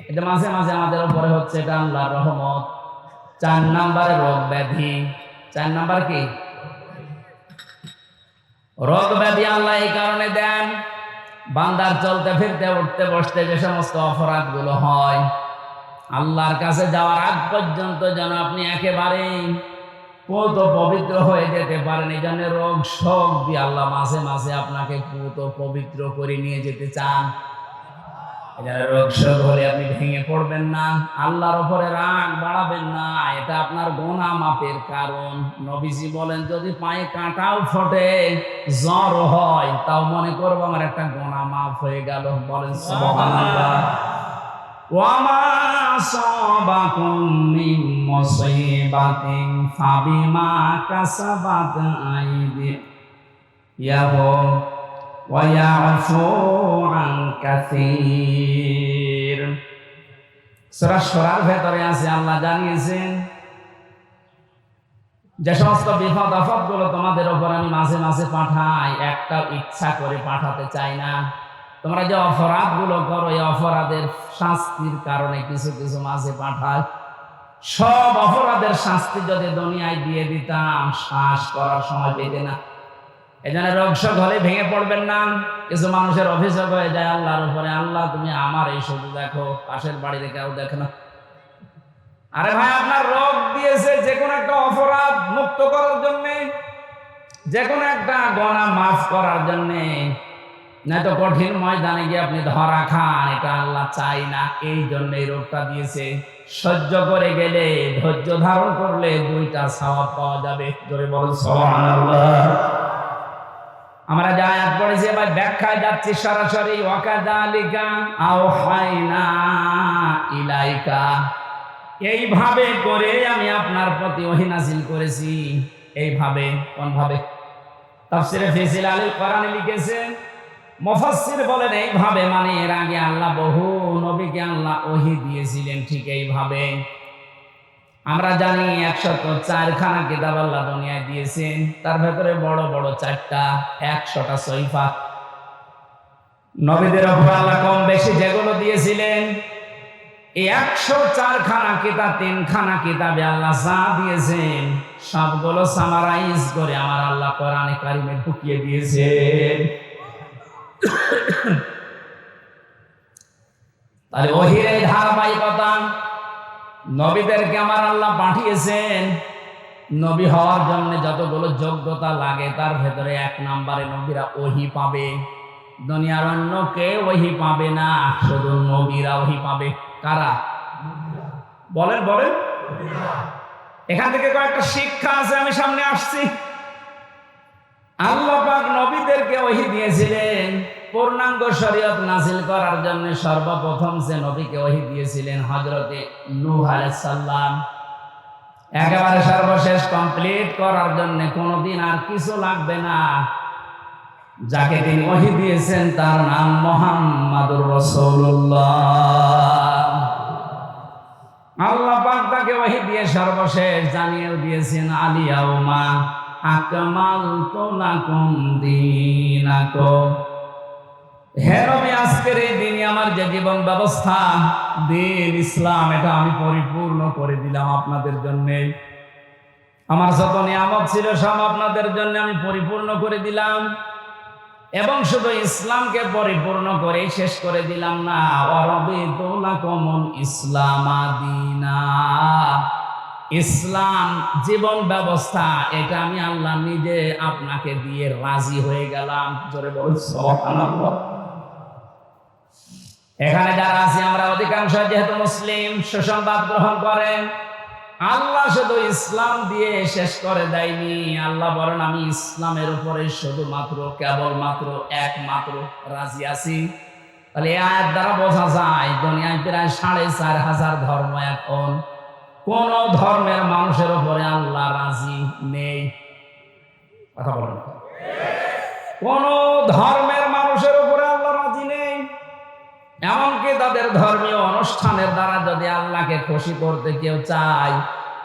এটা মাঝে মাঝে আমাদের উপরে হচ্ছে, এটা আল্লাহর রহমত। 4 নম্বরে রোগ ব্যাধি। 4 নম্বর কি? রোগ ব্যাধি আল্লাহ এই কারণে দেন, বান্দার চলতে ফিরতে উঠতে বসতে যে সমস্ত অপরাধগুলো হয়, আল্লাহর কাছে যাওয়ার আগ পর্যন্ত যেন আপনি একেবারে পুত পবিত্র হয়ে যেতে পারেন। এই জন্য রোগ শোক দিয়ে আল্লাহ মাঝে মাঝে আপনাকে পুত পবিত্র করে নিয়ে যেতে চান। এখানে রোগ শোক হলে আপনি ভেঙে পড়বেন না, আল্লাহর উপরে রাগ বাড়াবেন না, এটা আপনার গুনাহ মাপের কারণ। নবীজি বলেন যদি পায়ে কাঁটাও ফোটে, জ্বর হয়, তাও মনে করবো আমার একটা গুনাহ মাফ হয়ে গেল। বলেন সুবহানাল্লাহ। ওয়ামা সাবাকুম মিন মুসিবাতিন ফাবিমা কাসাবাত আইদিয়াকুম ওয়া ইয়াফু আন কাসীর। সূরা সূরার ভেতরে আছে আল্লাহ জানিয়েছেন যে সমস্ত বিপদ আপদগুলো তোমাদের উপর আমি মাঝে মাঝে পাঠাই, একটা ইচ্ছা করে পাঠাতে চাই না। তোমরা যে অপরাধগুলো করো, এই অপরাধের শাস্তির কারণে কিছু কিছু মাঝে পাঠায়। সব অপরাধের শাস্তি যদি দুনিয়ায় দিয়ে দিতাম, শ্বাস করার সময় পেতে না। এই জন্য রোগ শোক হলে ভেঙে পড়বেন না। কিছু মানুষের অভিযোগ হয়ে যায় আল্লাহর উপরে, আল্লাহ তুমি আমার এই শুধু দেখো, পাশের বাড়িতে কেউ দেখে না। আরে ভাই, আপনার রোগ দিয়েছে যে কোনো একটা অপরাধ মুক্ত করার জন্য, যে কোনো একটা গুনাহ মাফ করার জন্য। নয়তো কঠিন ময়দানে গিয়ে আপনি ধরা খান, এটা আল্লাহ চাই না। এই জন্য এই রোগটা দিয়েছে। সহ্য করে গেলে, ধৈর্য ধারণ করলে দুইটা সওয়াব পাওয়া যাবে। জোরে বলুন সুবহানাল্লাহ। আমরা যা আয়াত পড়েছি এবার ব্যাখ্যায় যাচ্ছি সরাসরি। ওয়াকাযালিকা আওহাইনা ইলাইকা, এইভাবে করে আমি আপনার প্রতি ওহী নাযিল করেছি। এইভাবে, কোন ভাবে? তাফসীরে ফি জিলালিল কোরআনে লিখেছেন, মুফাসসির বলেন এইভাবে মানে এর আগে আল্লাহ বহু নবীকে আল্লাহ ওহী দিয়েছিলেন ঠিক এইভাবে। আমরা জানি 104 খানা কিতাব আল্লাহ দুনিয়ায় দিয়েছেন, তার ভেতরে বড় বড় 4টা, 100টা সহিফা। নবীদের উপর আল্লাহ কম বেশি যেগুলো দিয়েছিলেন, এই 104 খানা কিতাব, 3 খানা কিতাবে আল্লাহ যা দিয়েছেন সবগুলো সামারাইজ করে আমার আল্লাহ কোরআনে কারিমে ঢুকিয়ে দিয়েছেন। তাহলে ওহীর এই ধারাবাহিকতা, নবীদেরকে আমার আল্লাহ পাঠিয়েছেন নবী হওয়ার জন্য যতগুলো যোগ্যতা লাগে, তার ভেতরে 1 নম্বরে নবীরা ওহী পাবে। দুনিয়ার অন্য কেউ ওহী পাবে না, শুধু নবীরা ওহী পাবে। কারা? বলেন বলেন। এখান থেকে কয়েকটা শিক্ষা আছে, আমি সামনে আসছি। আল্লাহ পাক নবীদেরকে ওহী দিয়েছিলেন পূর্ণাঙ্গ শরীয়ত নাযিল করার জন্য। সর্বপ্রথম যে নবীকে ওহী দিয়েছিলেন হযরতে নূহ আলাইহিস সালাম, একেবারে সর্বশেষ কমপ্লিট করার জন্য কোনোদিন আর কিছু লাগবে না। যাকে তিনি ওহী দিয়েছেন তার নাম মুহাম্মাদুর রাসূলুল্লাহ। আল্লাহ পাক তাকে ওহী দিয়ে সর্বশেষ জানিয়ে দিয়েছেন, আলিয়াউমা আকমালতু লাকুম দীনাকুম, হে নবী আজকের এই দিনে আমার যে জীবন ব্যবস্থা, দিন ইসলাম, এটা আমি পরিপূর্ণ করে দিলাম আপনাদের জন্য। আমার যত নিয়ামত ছিল সব আপনাদের জন্য আমি পরিপূর্ণ করে দিলাম। এবং শুধু ইসলামকে পরিপূর্ণ করে শেষ করে দিলাম না, ওয়ারাদিতু লাকুমুল ইসলামা দীনা, ইসলাম জীবন ব্যবস্থা, এটা আমি আল্লাহ নিজে আপনাকে দিয়ে রাজি হয়ে গেলাম। জোরে বলুন সুবহানাল্লাহ। এখানে যারা আছি আমরা অধিকাংশ যেহেতু মুসলিম, সুসংবাদ গ্রহণ করেন। আল্লাহ শুধু ইসলাম দিয়ে শেষ করে দেয়নি। আল্লাহ বলেন আমি ইসলামের উপরে শুধুমাত্র, কেবলমাত্র, একমাত্র রাজি আছি। তাহলে এই আয়াত দ্বারা বোঝা যায় দুনিয়ায় প্রায় 4500 ধর্ম, এখন কোন ধর্মের মানুষের উপরে আল্লাহ রাজি নেই। কথা বলেন, কোন ধর্মের মানুষের উপরে আল্লাহ রাজি নেই। এমনকি তাদের ধর্মীয় অনুষ্ঠানের দ্বারা যদি আল্লাহকে খুশি করতে কেউ চায়,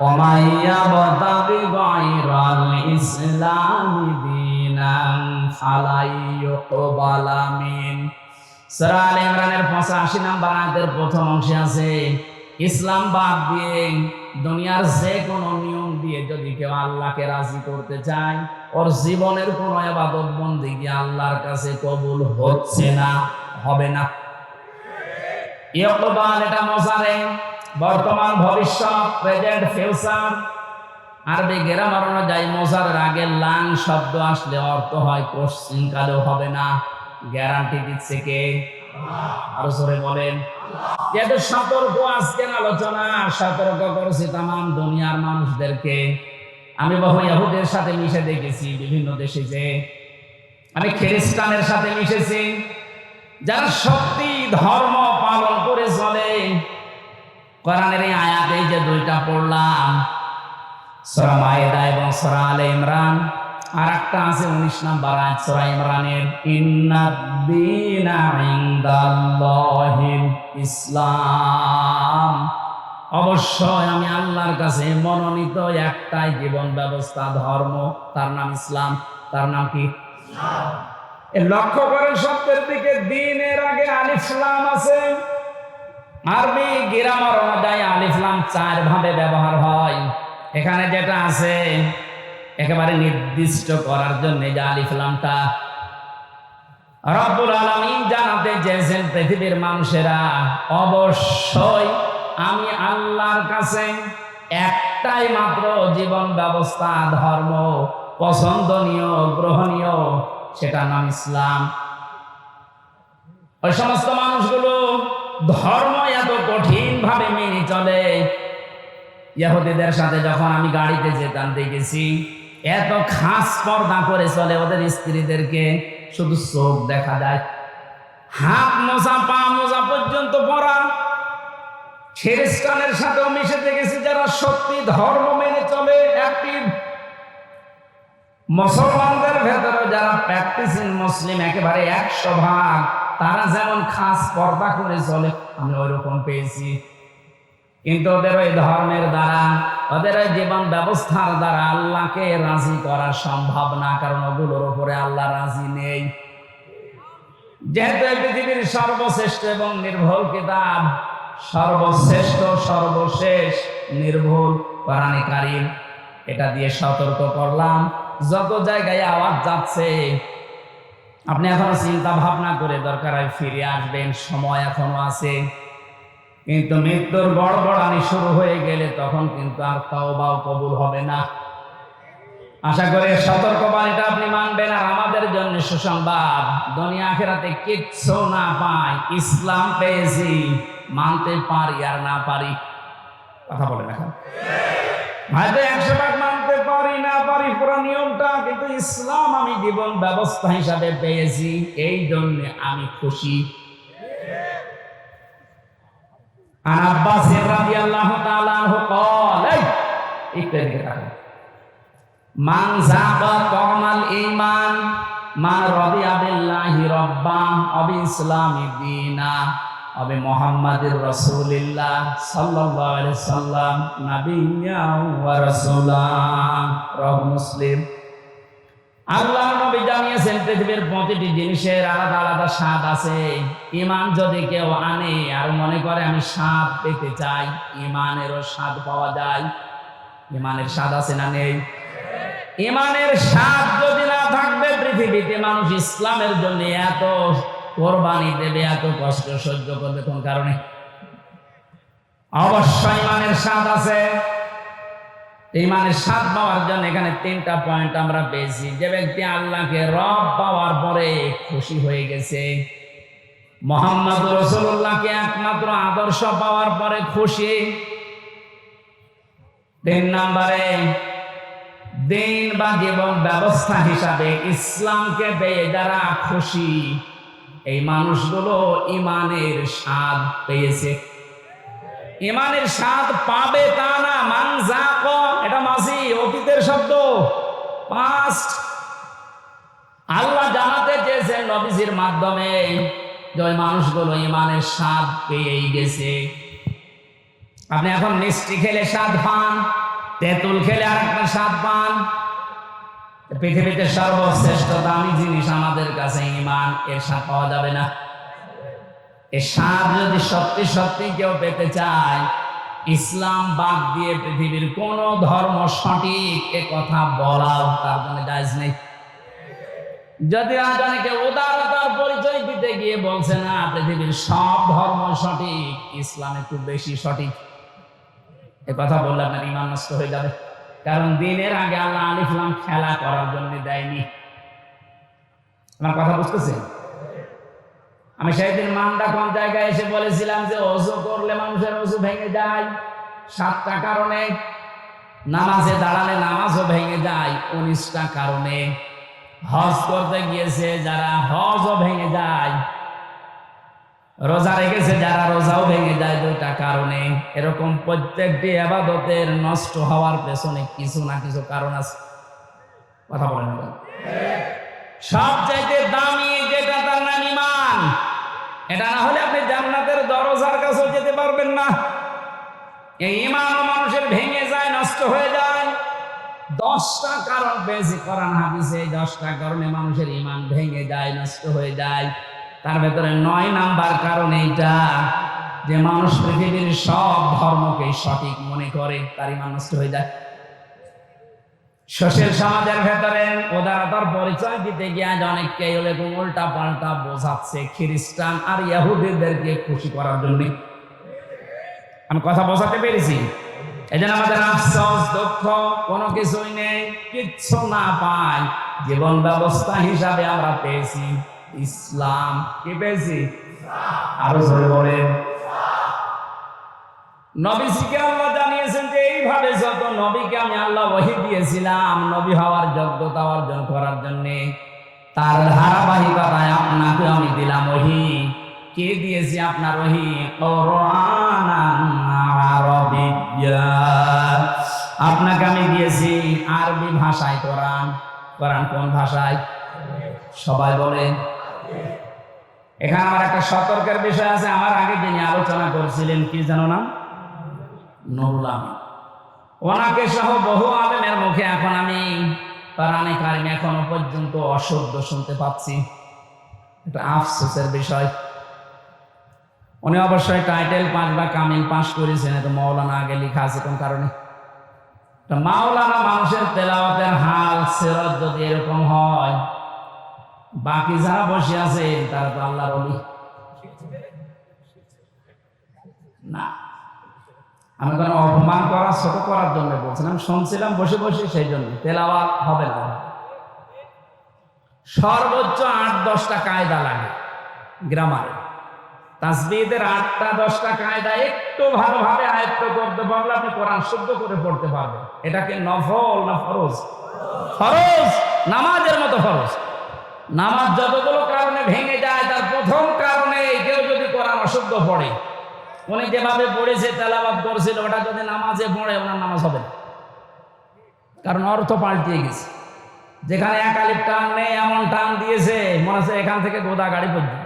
ওমাইয়াবতাগি গায়রাল ইসলামি দীনান ফালাই ইউকবালা মিন। সূরা আলে ইমরানের 85 নম্বর আয়াতের প্রথম অংশে আছে, ইসলাম বাদ দিয়ে দুনিয়ার যে কোনো নিয়ম দিয়ে যদি কেউ আল্লাহকে রাজি করতে চায়, ওর জীবনের কোনো ইবাদত বন্দেগী আল্লাহর কাছে কবুল হচ্ছে না, হবে না। ইকবাল এটা মোজারে, বর্তমান ভবিষ্যৎ, প্রেজেন্ট ফিউচার। আরবি গ্রামার অনুযায়ী মোজারের আগে লাং শব্দ আসলে অর্থ হয় কোশ্চিন কালেও হবে না। গ্যারান্টি দিচ্ছে কে? আরো জোরে বলেন। যেহেতু সতর্ক আজকের আলোচনা, সতর্ক করেছি তাম দুনিয়ার মানুষদেরকে। আমি বহু ইহুদের সাথে মিশে দেখেছি বিভিন্ন দেশে, যে আমি খ্রিস্টানের সাথে মিশেছি, যারা সত্যি ধর্ম পালন করে চলে। কোরআনের এই আয়াতে এই যে দুইটা পড়লাম, সূরা মায়েদা এবং সূরা আলে ইমরান, আর একটা আছে 19 নম্বর আয়াত সূরা ইমরানের, ইন্নাদ-দীনা ইনদাল্লাহিল ইসলাম। অবশ্যই আমি আল্লাহর কাছে মনোনীত একটাই জীবন ব্যবস্থা, ধর্ম, তার নাম ইসলাম। তার নাম কি? লক্ষ্য করেন শব্দের দিকে, দ্বীনের আগে আলিফ লাম আছে। আরবি গ্রামার অনুযায়ী আলিফ লাম 4 ভাবে ব্যবহার হয়। এখানে যেটা আছে একেবারে নির্দিষ্ট করার জন্য যে আলিফ লামটা, রব্বুল আলামিন জানাতে চেয়েছেন পৃথিবীর মানুষেরা, অবশ্যই আমি আল্লাহর কাছে একটাই মাত্র জীবন ব্যবস্থা, ধর্ম পছন্দনীয়, গ্রহণীয়, সেটার নাম ইসলাম। ওই সমস্ত মানুষগুলো ধর্ম এত কঠিন ভাবে মেনে চলে। ইহুদিদের সাথে যখন আমি গাড়িতে যেতাম দেখেছি, এত খাস পর্দা করে চলে, ওদের স্ত্রীদেরকে শুধু চোখ দেখা যায়, হাত মোজা পা মোজা পর্যন্ত পরা। খ্রিস্টানের সাথেও মিশে দেখেছি যারা সত্যি ধর্ম মেনে চলে, অ্যাক্টিভ। মুসলমানদের ভেতরে যারা প্র্যাকটিসিং মুসলিম একেবারে 100%, তারা যেমন খাস পর্দা করে চলে, আমি ওইরকম পেয়েছি। কিন্তু ওদের ওই ধর্মের দ্বারা, ওদের ওই জীবন ব্যবস্থার দ্বারা আল্লাহকে রাজি করা সম্ভব না, কারণ ওগুলোর উপরে আল্লাহ রাজি নেই। যেহেতু পৃথিবীর সর্বশ্রেষ্ঠ এবং নির্ভুল কিতাব, সর্বশ্রেষ্ঠ সর্বশেষ নির্ভুল কোরআনে কারীম, এটা দিয়ে সতর্ক করলাম। যত জায়গায় আওয়াজ যাচ্ছে, আপনি এখনো চিন্তা ভাবনা করে দরকার হয় ফিরে আসবেন, সময় এখনো আছে। কিন্তু মৃত্যুর গড়গড়ানি শুরু হয়ে গেলে তখন কিন্তু আর তওবাও কবুল হবে না। আশা করি সতর্কবাণীটা আপনি মানবেন। আর আমাদের জন্য সুসংবাদ, দুনিয়া আখিরাতে কিচ্ছু না পাই, ইসলাম পেয়েছি, মানতে পারি আর না পারি। কথা বলেন এখন, হয়তো 100 মানতে পারি না পারি পুরো নিয়মটা, কিন্তু ইসলাম আমি জীবন ব্যবস্থা হিসাবে পেয়েছি, এই জন্য আমি খুশি। আন আব্বাস রাদিয়াল্লাহু তাআলা আনহু قال মান যাবা তামাল ঈমান মান রাদিয়া বিল্লাহি রাব্বা ওয়া বিইসলামি দীনা ওয়া বিমুহাম্মাদির রাসূলিল্লাহ সাল্লাল্লাহু আলাইহি সাল্লাম নাবিয়্যা ওয়া রাসূলা। রাওয়াহু মুসলিম। আল্লাহর নবী জানিয়েছেন পৃথিবীর প্রতিটি জিনিসের আলাদা আলাদা স্বাদ আছে। ঈমান যদি কেউ আনে আর মনে করে আমি স্বাদ পেতে চাই, ঈমানেরও স্বাদ পাওয়া যায়। ঈমানের স্বাদ আছে না নেই? ঈমানের স্বাদ যদি না থাকবে, পৃথিবীতে মানুষ ইসলামের জন্য এত কোরবানি দেবে, এত কষ্ট সহ্য করবে কোন কারণে? অবশ্যই ঈমানের স্বাদ আছে। ঈমানের স্বাদ পাওয়ার জন্য এখানে 3টা পয়েন্ট আমরা পেয়েছি। যে ব্যক্তি আল্লাহকে রব পাওয়ার পরে খুশি হয়ে গেছে, মুহাম্মদ রাসূলুল্লাহকে একমাত্র আদর্শ পাওয়ার পরে খুশি। 3 নম্বরে দিন বা জীবন ব্যবস্থা হিসাবে ইসলামকে পেয়ে যারা খুশি, এই মানুষগুলো ঈমানের স্বাদ পেয়েছে। ঈমানের স্বাদ পাবে তা না, মান যাকা, এটা মাঝি অতীতের শব্দ, পাস্ট। আল্লাহ জানাতে চেয়েছেন নবীজির মাধ্যমে যে ওই মানুষগুলো ঈমানের স্বাদ পেয়েই গেছে। আপনি এখন মিষ্টি খেলে স্বাদ পান, তেঁতুল খেলে আরেকটা স্বাদ পান। পৃথিবীতে সর্বশ্রেষ্ঠ দামি জিনিস আমাদের কাছে ঈমান, এর স্বাদ পাওয়া যাবে না। এই স্বাদ যদি সত্যি সত্যি কেউ পেতে চায়, ইসলাম বাদ দিয়ে পৃথিবীর কোন ধর্ম সঠিক এ কথা বলাও তার জন্য জায়েজ নেই। যদি আজানকে উদারতার পরিচয় দিতে গিয়ে বলছে না পৃথিবীর সব ধর্ম সঠিক, ইসলাম একটু বেশি সঠিক, এ কথা বললে আপনার ঈমান নষ্ট হয়ে যাবে। কারণ দিনের আগে আল্লাহ আলিফ লাম খেলা করার জন্য দেয়নি। আমার কথা বুঝতেছেন? আমি সেদিন মান্দা কোন জায়গায় এসে বলেছিলাম যে ওযু করলে মানুষের ওযু ভেঙে যায় 7টা কারণে, নামাজে দাঁড়ালে নামাজও ভেঙে যায় 19টা কারণে, হজ করতে গিয়েছে যারা হজও ভেঙে যায়, রোজা রেখেছে যারা রোজাও ভেঙে যায় 2টা কারণে। এরকম প্রত্যেকটি ইবাদতের নষ্ট হওয়ার পেছনে কিছু না কিছু কারণ আছে। কথা বলেন না? সবচাইতে দামি যেটা তার নাম ঈমান। এটা না হলে আপনি জান্নাতের দরজার কাছেও যেতে পারবেন না। এই ঈমানও মানুষের ভেঙে যায়, নষ্ট হয়ে যায়। 10টা কারণ পেয়েছি কোরআন হাদিসে, 10টা কারণে মানুষের ঈমান ভেঙে যায়, নষ্ট হয়ে যায়। তার ভেতরে 9 নাম্বার কারণ এইটা যে মানুষ পৃথিবীর সব ধর্মকে সঠিক মনে করে, তার ঈমান নষ্ট হয়ে যায়। সোশ্যাল সমাজের ভেতরে উদারতার পরিচয় দিতে গিয়ে আজ অনেককে উল্টা পাল্টা বোঝাচ্ছে খ্রিস্টান আর ইহুদিদেরকে খুশি করার জন্য। আমি কথা বোঝাতে পেরেছি? এই জন্য আমাদের আফসোস, দুঃখ কোনো কিছুই নেই, কিচ্ছু না পাই। জীবন ব্যবস্থা হিসাবে আমরা পেয়েছি ইসলাম। কি পেয়েছি? আরো জোরে বলেন। নবীজিকে আল্লাহ জানিয়েছেন যে এইভাবে যত নবীকে আমি আল্লাহ ওহী দিয়েছিলাম নবী হওয়ার যোগ্যতা অর্জন করার জন্য, তার ধারাবাহিকতায় আপনাকে আমি দিলাম ওহী। কে দিয়েছি আপনার ওহী? কুরআনান আরাবিয়্যা। আপনাকে আমি দিয়েছি আরবি ভাষায় কোরআন। কোরআন কোন ভাষায়? সবাই বলেন। এখানে আমার একটা সতর্কের বিষয় আছে। আমার আগে যিনি আলোচনা করছিলেন কি জানো না? নুরুল আমিন। ওনাকে সহ বহু আলেমের মুখে এখন আমি কোরআনে কারিম এখনো পর্যন্ত অশুদ্ধ শুনতে পাচ্ছি। এটা আফসোসের বিষয়। উনি অবশ্যই টাইটেল পাস বা কামিল পাস করেছেন, এটা মাওলানা আগে লেখা আছে কোন কারণে? মাওলানা মানুষের তেলাওয়াতের হাল সিরাত যদি এরকম হয়, বাকি যারা বসে আছে তারা তো আল্লাহর ওলি না। আমি কোনো অপমান করা, ছোট করার জন্য বলছিলাম, শুনছিলাম বসে বসে, সেই জন্য তেলাওয়াত হবে না। সর্বোচ্চ 8-10টা কায়দা লাগে গ্রামারে। তাসবিহের 8টা-10টা কায়দা একটু ভালোভাবে আয়ত্ত করতে পারলে আপনি কোরআন শুদ্ধ করে পড়তে পারবেন। এটাকে নফল না ফরজ? ফরজ, নামাজের মতো ফরজ। নামাজ যতগুলো কারণে ভেঙে যায়, তার প্রথম কারণে কেউ যদি কোরআন অশুদ্ধ পড়ে, উনি যেভাবে পড়েছে তেলাওয়াত করেছিল, ওটা যদি নামাজে পড়ে ওনার নামাজ হবে না, কারণ অর্থ পাল্টিয়ে গেছে। যেখানে এক আলিফ টান নেই এমন টান দিয়েছে মনে হচ্ছে এখান থেকে গোদা গাড়ি পর্যন্ত।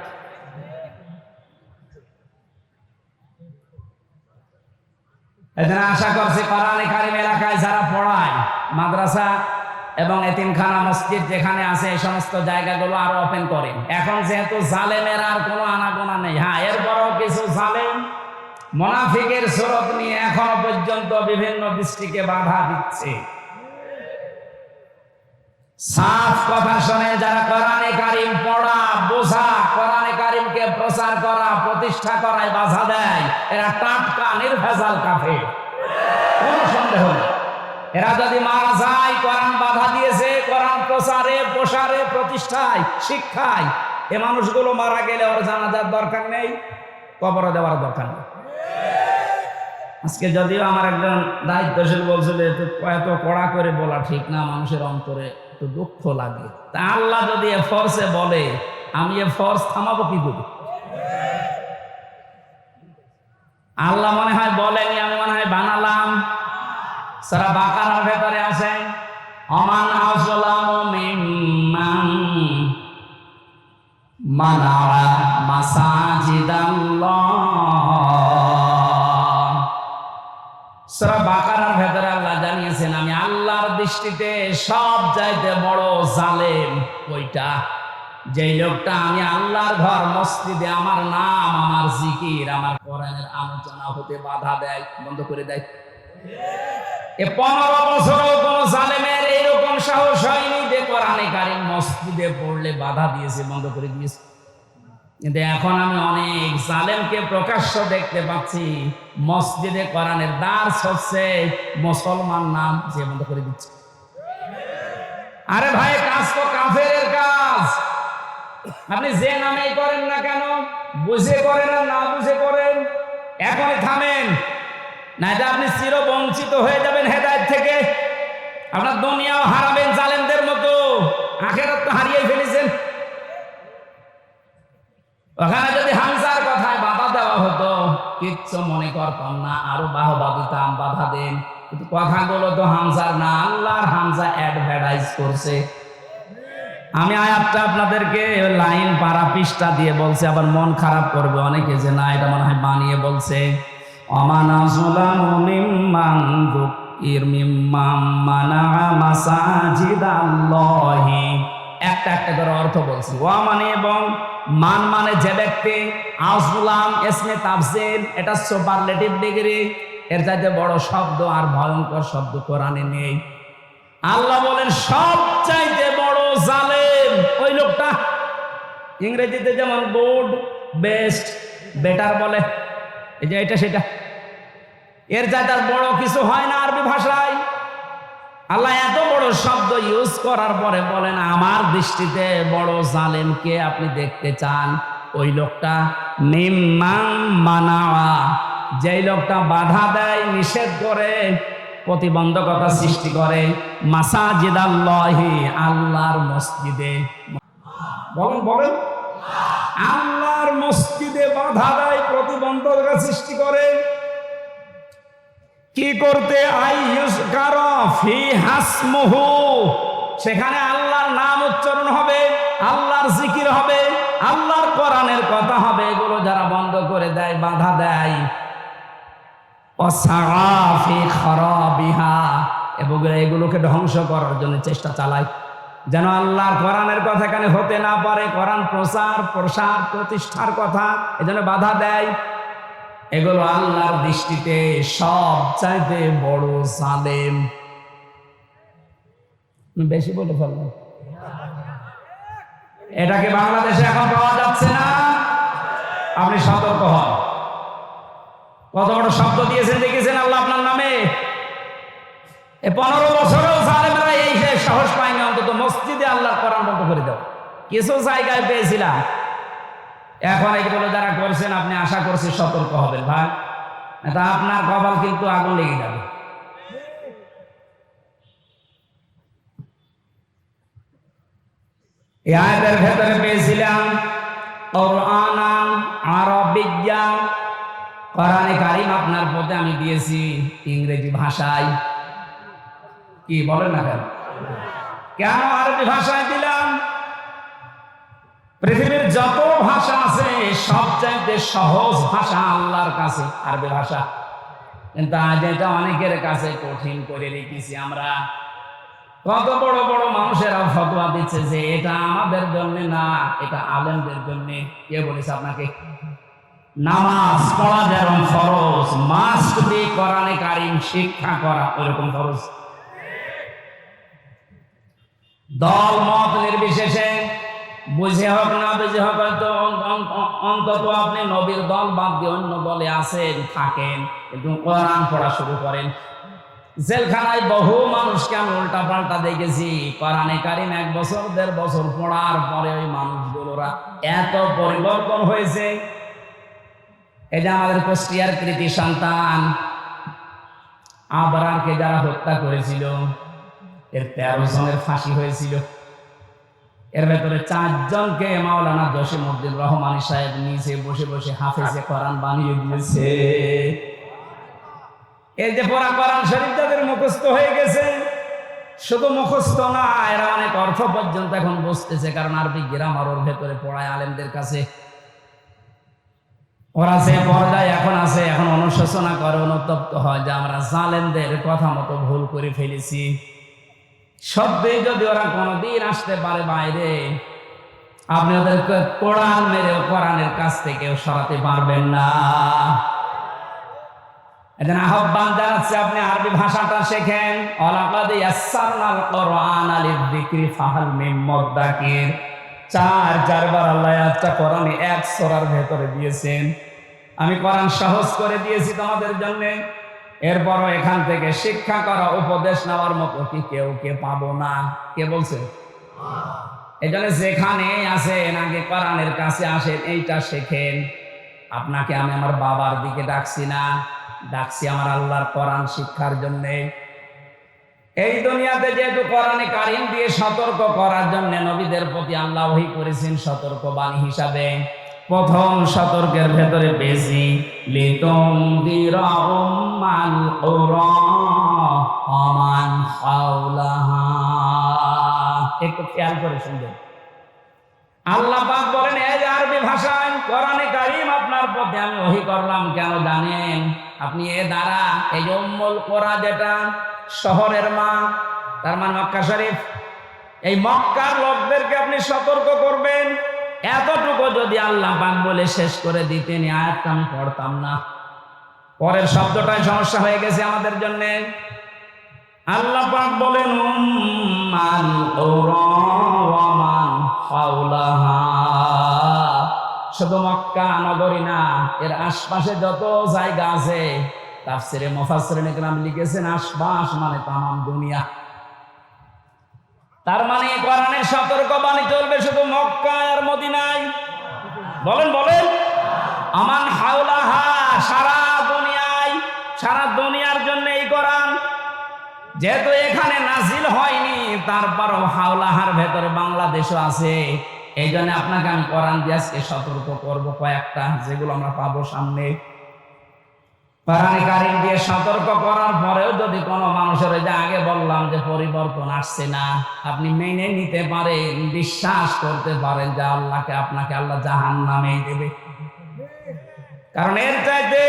এখানে আশা করছি কোরআনে কারিম এলাকায় যারা পড়ায়, মাদ্রাসা এবং এতিমখানা মসজিদ যেখানে আছে এই সমস্ত জায়গাগুলো আরো ওপেন করেন। এখন যেহেতু জালেমের আর কোনো আনাগোনা নেই, হ্যাঁ এরপরও কিছু জালেম মুনাফিকের সুরত নিয়ে এখনো পর্যন্ত বিভিন্ন দৃষ্টিকে বাধা দিচ্ছে। সাফ কথা শুনে যারা কোরআনে কারিম পড়া, বোঝা, কোরআনে কারিমকে প্রচার করা, প্রতিষ্ঠা করায় বাধা দেয়, এরা টাটকা নির্ভেজাল কাফের, কোনো সন্দেহ নেই। এরা যদি মারা যায়, কোরআন বাধা দিয়েছে, কোরআন প্রচারে, প্রসারে, প্রতিষ্ঠায়, শিক্ষায়, এ মানুষগুলো মারা গেলে ওর জানাজার দরকার নেই, কবরে দেওয়ার দরকার নেই। আজকে যদিও আমার একজন দায়িত্বশীল বলছিল এত কড়া করে বলা ঠিক না, মানুষের অন্তরে একটু দুঃখ লাগে। তা আল্লাহ যদি এ ফোর্সে বলে, আমি এ ফোর্স থামাবো কি করি? আল্লাহ মনে হয় বলেনি, আমি মনে হয় বানালাম। সূরা বাকারার ভেতরে আছে আমান আযলামু মিম্মান মানা মাসাজিদাল্লাহ। সূরা বাকারার ভেতরে আল্লাহ জানিয়েছেন আমি আল্লাহর দৃষ্টিতে সব চাইতে বড় জালেম ওইটা, যেই লোকটা আমি আল্লাহর ঘর মসজিদে আমার নাম, আমার জিকির, আমার কোরআনের আলোচনা হতে বাধা দেয়, বন্ধ করে দেয়। এ 15 বছরও কোন জালেমের এরকম সাহস হয়নি যে কোরআনে কারিম মসজিদে পড়লে বাধা দিয়েছে, বন্ধ করে দিয়েছে। কিন্তু এখন আমি অনেক জালেমকে প্রকাশ্য দেখতে পাচ্ছি, মসজিদে কোরআনের দার্স হচ্ছে, মুসলমান নাম যে বন্ধ করে দিচ্ছে। আরে ভাই, কাজ তো কাফেরের কাজ। আপনি যে নামেই করেন না কেন, বুঝে করেন আর না বুঝে করেন, এখনই থামেন, নাইলে আপনি চিরবঞ্চিত হয়ে যাবেন হেদায়েত থেকে। আপনার দুনিয়াও হারাবেন জালেমদের মতো, আখিরাত তো হারিয়ে ফেলেছেন। ওখানে যদি হামজার কথায় বাধা দেওয়া হতো কিচ্ছু মনে করতাম না, আরো বাহবা দিতাম, বাধা দেন, কিন্তু কথাগুলো তো হামজার না, আল্লাহর হামজা অ্যাডভার্টাইজ করছে। আমি আয়াতটা আপনাদেরকে লাইন পারা পৃষ্ঠা দিয়ে বলছি, আবার মন খারাপ করবে অনেকে যে না এটা মনে হয় বানিয়ে বলছে। অমানা যুলামু মিম্মান যুকির মিম্মান মানা মাসাজিদাল্লাহি, একটা একটা করে অর্থ বলছি। ওয়া মানে এবং মান মানে যে ব্যক্তি, আযলাম ইসমে তাফসীর, এটা সুপারলেটিভ ডিগ্রি, এর চাইতে বড় শব্দ আর ভয়ঙ্কর শব্দ কোরআনে নেই। আল্লাহ বলেন সবচাইতে বড় জালেম ওই লোকটা। ইংরেজিতে যেমন গুড, বেস্ট, বেটার বলে, এই যে এটা সেটা, এর চাইতে আর বড় কিছু হয় না আরবি ভাষায়। আল্লাহ এত বড় শব্দ ইউজ করার পরে বলেন আমার দৃষ্টিতে বড় জালেম কে আপনি দেখতে চান? ওই লোকটা মিম্মান মানাওয়া, যেই লোকটা বাধা দেয়, নিষেধ করে, প্রতিবন্ধকতা সৃষ্টি করে, মাসাজিদাল্লাহি, আল্লাহর মসজিদে। বলেন বলেন, আল্লাহর মসজিদে বাধা দেয়, প্রতিবন্ধকতা সৃষ্টি করে। কি করতে? আইয়ুযকারা ফি হাসমুহু, সেখানে আল্লাহর নাম উচ্চারণ হবে, আল্লাহর জিকির হবে, আল্লাহর কোরআনের কথা হবে। এগুলো যারা বন্ধ করে দেয়, বাধা দেয়, ওয়াসআ ফি খারাবিহা, এবং এগুলোকে ধ্বংস করার জন্য চেষ্টা চালায়, যেন আল্লাহর কোরআনের কথা এখানে হতে না পারে, কোরআন প্রচার প্রসার প্রতিষ্ঠার কথা, এজন্য বাধা দেয়। এগুলো আল্লাহর দৃষ্টিতে সবচাইতে বড় জালেম। বেশি বলে ফেললাম। এটাকে বাংলাদেশে এখন পাওয়া যাচ্ছে না, আপনি সতর্ক হন। কত বড় শব্দ দিয়েছেন দেখেছেন আল্লাহ আপনার নামে। 15 বছরেও জালেমরা এই সাহস পায়নি অন্তত মসজিদে আল্লাহর কোরআন বন্ধ করে দাও। কিছু জায়গায় পেয়েছিলাম, এখন এগুলো যারা করছেন আপনি আশা করছি সতর্ক হবেন ভাই, এটা আপনার কপাল কিন্তু আগুন লেগে যাবে। এই আয়াতের ভেতরে পেয়েছিলাম কোরআনান আরবিয়্যা, কোরআনে কারীম আপনার পথে আমি দিয়েছি ইংরেজি ভাষায়। কি বলেন না কেন? কেন আরবি ভাষায় দিলাম? পৃথিবীর যত ভাষা আছে সবচাইতে সহজ ভাষা আল্লাহর কাছে আরবি ভাষা, কিন্তু আজ এটা অনেকের কাছে কঠিন করে রেখেছি আমরা। কত বড় বড় মানুষেরা ফতোয়া দিচ্ছে যে এটা আমাদের জন্য না, এটা আলেমদের জন্য। কে বলেছে আপনাকে? নামাজ পড়া যেরকম ফরজ, মাস্ট বি কোরআনে কারীম শিক্ষা করা ওরকম ফরজ। দল মত নির্বিশেষে, বুঝে হোক না বুঝে হোক, হয়তো অন্তত আপনি নবীর দল বাদ দিয়ে অন্য দলে আছেন, থাকেন, কিন্তু কোরআন পড়া শুরু করেন। জেলখানায় বহু মানুষকে আমি উল্টা পাল্টা দেখেছি, কোরআনে কারীম 1 বছর 1.5 বছর পড়ার পরে ওই মানুষগুলোরা এত পরিবর্তন হয়েছে। এই যে আমাদের কুষ্টিয়ার কৃতি সন্তান আবরারকে যারা হত্যা করেছিল, এর 13 জনের ফাঁসি হয়েছিল। এর ভেতরে 4 জনকে মাওলানা জসিমউদ্দিন রহমানী সাহেব নিচে বসে বসে হাফেজে কোরআন বানিয়ে দিয়েছে। এই যে পড়া কোরআন শরীফ যাদের মুখস্থ হয়ে গেছে, শুধু মুখস্থ না, এরা অনেক অর্থ পর্যন্ত এখন বুঝতেছে, কারণ আরবি গ্রামার ওর ভেতরে পড়ায় আলেমদের কাছে। ওরা যে পর্যায়ে এখন আছে, এখন অনুশোচনা করে, অনুতপ্ত হয় যে আমরা জালেমদের কথা মতো ভুল করে ফেলেছি। সত্যি যদি ওরা কোনোদিন আসতে পারে বাইরে, আপনি ওদেরকে কোরআন মেরে কোরআনের কাছ থেকেও সরাতে পারবেন না। এজন্য আহ্বান জানাচ্ছি, আপনি আরবি ভাষাটা শেখেন। ওয়ালাকাদ ইয়াসসারনাল কোরআনা লিযিকরি ফাহাল মিন মুদ্দাকির। 4 বার আল্লাহ আয়াতটা কোরআনে 1 সূরার ভেতরে দিয়েছেন। আমি কোরআন সহজ করে দিয়েছি তোমাদের জন্য। এরপরও এখান থেকে শিক্ষা করা, উপদেশ নেওয়ার মতো কি কেউ কে পাবো না? কে বলছে? এই জন্য যেখানে আসেন আগে কোরআনের কাছে আসেন, এইটা শেখেন। আপনাকে আমি আমার বাবার দিকে ডাকছি না, ডাকছি আমার আল্লাহর কোরআন শিক্ষার জন্যে। এই দুনিয়াতে যেহেতু কোরআনে কারিম দিয়ে সতর্ক করার জন্য নবীদের প্রতি আল্লাহ ওহী করেছেন সতর্ক বাণী হিসাবে। প্রথম সতর্কের ভেতরে বেশি লিতুনদিরা উম্মাল কুরা ওয়ামান হাওলাহা। একটু খেয়াল করে শুনবেন। আল্লাহ পাক বলেন এই যে আরবি ভাষায় কোরআনে কারিম আপনার প্রতি আমি ওহী করলাম কেন জানেন? আপনি এ দ্বারা এই যে উম্মুল কুরা যেটা শহরের মা, তার মানে মক্কা শরীফ, এই মক্কার লোকদেরকে আপনি সতর্ক করবেন। এতটুকু যদি আল্লাহ পাক বলে শেষ করে দিতেন আয়াতটা আমি পড়তাম না। পরের শব্দটাই সমস্যা হয়ে গেছে আমাদের জন্য। আল্লাহ পাক বলেন উম্মাল কুরা ওয়া মান হাওলাহা। শুধু মক্কা নগরী না, এর আশপাশে যত জায়গা আছে তাফসিরে মুফাসসিরিন ইকরাম লিখেছেন আশপাশ মানে তামাম দুনিয়া। তার মানে কোরআনের সতর্কবাণী চলবে শুধু মক্কা আর মদিনায়। বলেন বলেন আমান হাওলাহা, সারা দুনিয়ায়, সারা দুনিয়ার জন্য এই কোরআন। যেহেতু এখানে নাজিল হয়নি তারপরও হাওলাহার ভেতরে বাংলাদেশও আছে। এই জন্য আপনাকে আমি কোরআন দিয়ে আজকে সতর্ক করব কয়েকটা, যেগুলো আমরা পাবো সামনে। কোরআনে কারিম দিয়ে সতর্ক করার পরেও যদি কোনো মানুষের যে আগে বললাম যে পরিবর্তন আসছে না, আপনি মেনে নিতে পারেন, বিশ্বাস করতে পারেন যে আল্লাহকে আপনাকে আল্লাহ জাহান্নামে দেবে। কারণ এর চাইতে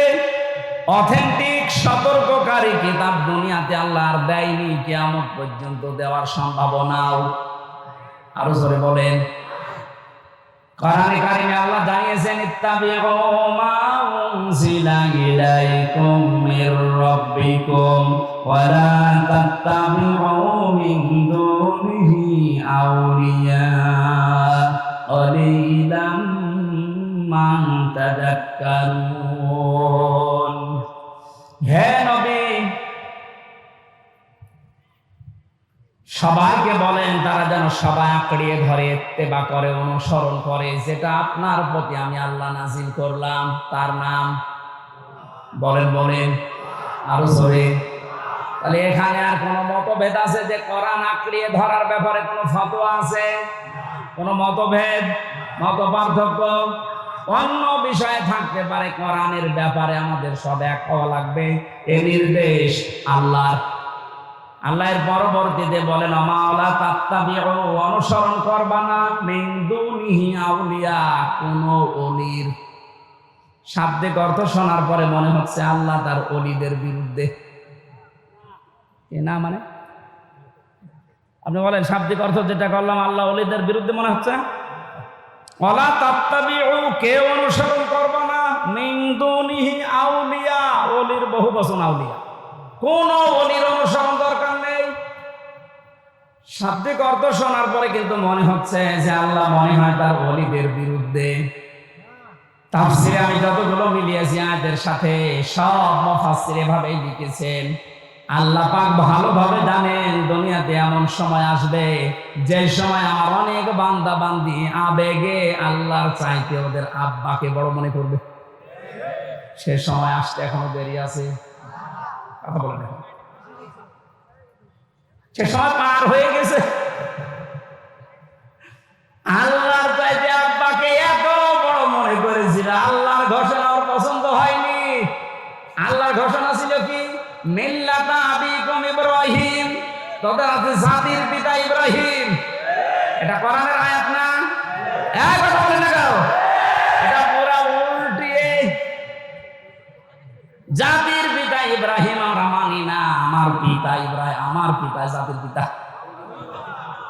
অথেন্টিক সতর্ককারী কিতাব দুনিয়াতে আল্লাহ আর দেয়নি, কিয়ামত পর্যন্ত দেওয়ার সম্ভাবনাও। আরো জোরে বলেন। কোরআনে কারিমে আল্লাহ জানিয়েছেন ইত্তাবিউ মা উনজিলা ইলাইকুম মির রাব্বিকুম ওয়া লা তাত্তাবিউ মিন দুনিহি আউলিয়া ক্বালিলাম মা তাযাক্কারুন। হে নবী, সবাইকে বলেন তারা যেন সবাই আঁকড়িয়ে ধরে ইত্তেবা করে, অনুসরণ করে যেটা আপনার প্রতি আমি আল্লাহ নাজিল করলাম, তার নাম বলেন বলেন আরো জোরে। তাহলে এখানে আর কোনো মতভেদ আছে যে কোরআন আঁকড়িয়ে ধরার ব্যাপারে কোনো ফতোয়া আছে? কোনো মতভেদ, মত পার্থক্য অন্য বিষয়ে থাকতে পারে, কোরআনের ব্যাপারে আমাদের সব এক হওয়া লাগবে। এই নির্দেশ আল্লাহর। আল্লাহর পরবর্তীতে বলেন ওয়ালা তাত্তাবিউ, অনুসরণ করবা না মিন দুনিহি আউলিয়া, কোন ওলির। শাব্দিক অর্থ শোনার পরে মনে হচ্ছে আল্লাহ তার ওলিদের বিরুদ্ধে। এ না মানে আপনি বলেন শাব্দিক অর্থ যেটা করলাম আল্লাহ ওলিদের বিরুদ্ধে মনে হচ্ছে। ওয়ালা তাত্তাবিউ, কে অনুসরণ করবা না মিন দুনিহি আউলিয়া, ওলির বহু বচন আউলিয়া, কোন ওলির অনুসরণ দরকার নেই। শাব্দিক অর্থ শোনার পরে কিন্তু মনে হচ্ছে যে আল্লাহ মনে হয় তার ওলিদের বিরুদ্ধে। তাফসিরে আমি যতগুলো মিলিয়েছি আয়াতের সাথে, সব মুফাসসির এভাবেই লিখেছেন। আল্লাহ পাক ভালোভাবে জানেন দুনিয়াতে এমন সময় আসবে যে সময় আমার অনেক বান্দা বান্দি আবেগে আল্লাহর চাইতে ওদের আব্বাকে বড় মনে করবে। সে সময় আসতে এখনো দেরি আছে। কথা বলেন, সে সময় পার হয়ে গেছে। আল্লাহর চাইতে আব্বাকে এত বড় মনে করেছিল, আল্লাহর ঘোষণা ওর পছন্দ হয়নি। আল্লাহর ঘোষণা ছিল কি? মিল্লাতা আবিকুম ইব্রাহিম, তোদের আছে জাতির পিতা ইব্রাহিম। এটা কোরআনের আয়াত না? এক কথা বলেন না কেন? এটা পুরা উল্টিয়ে। জাতির পিতা ইব্রাহিম আমরা মানি না, আমার পিতা ইব্রাহিম, আমার পিতা জাতির পিতা।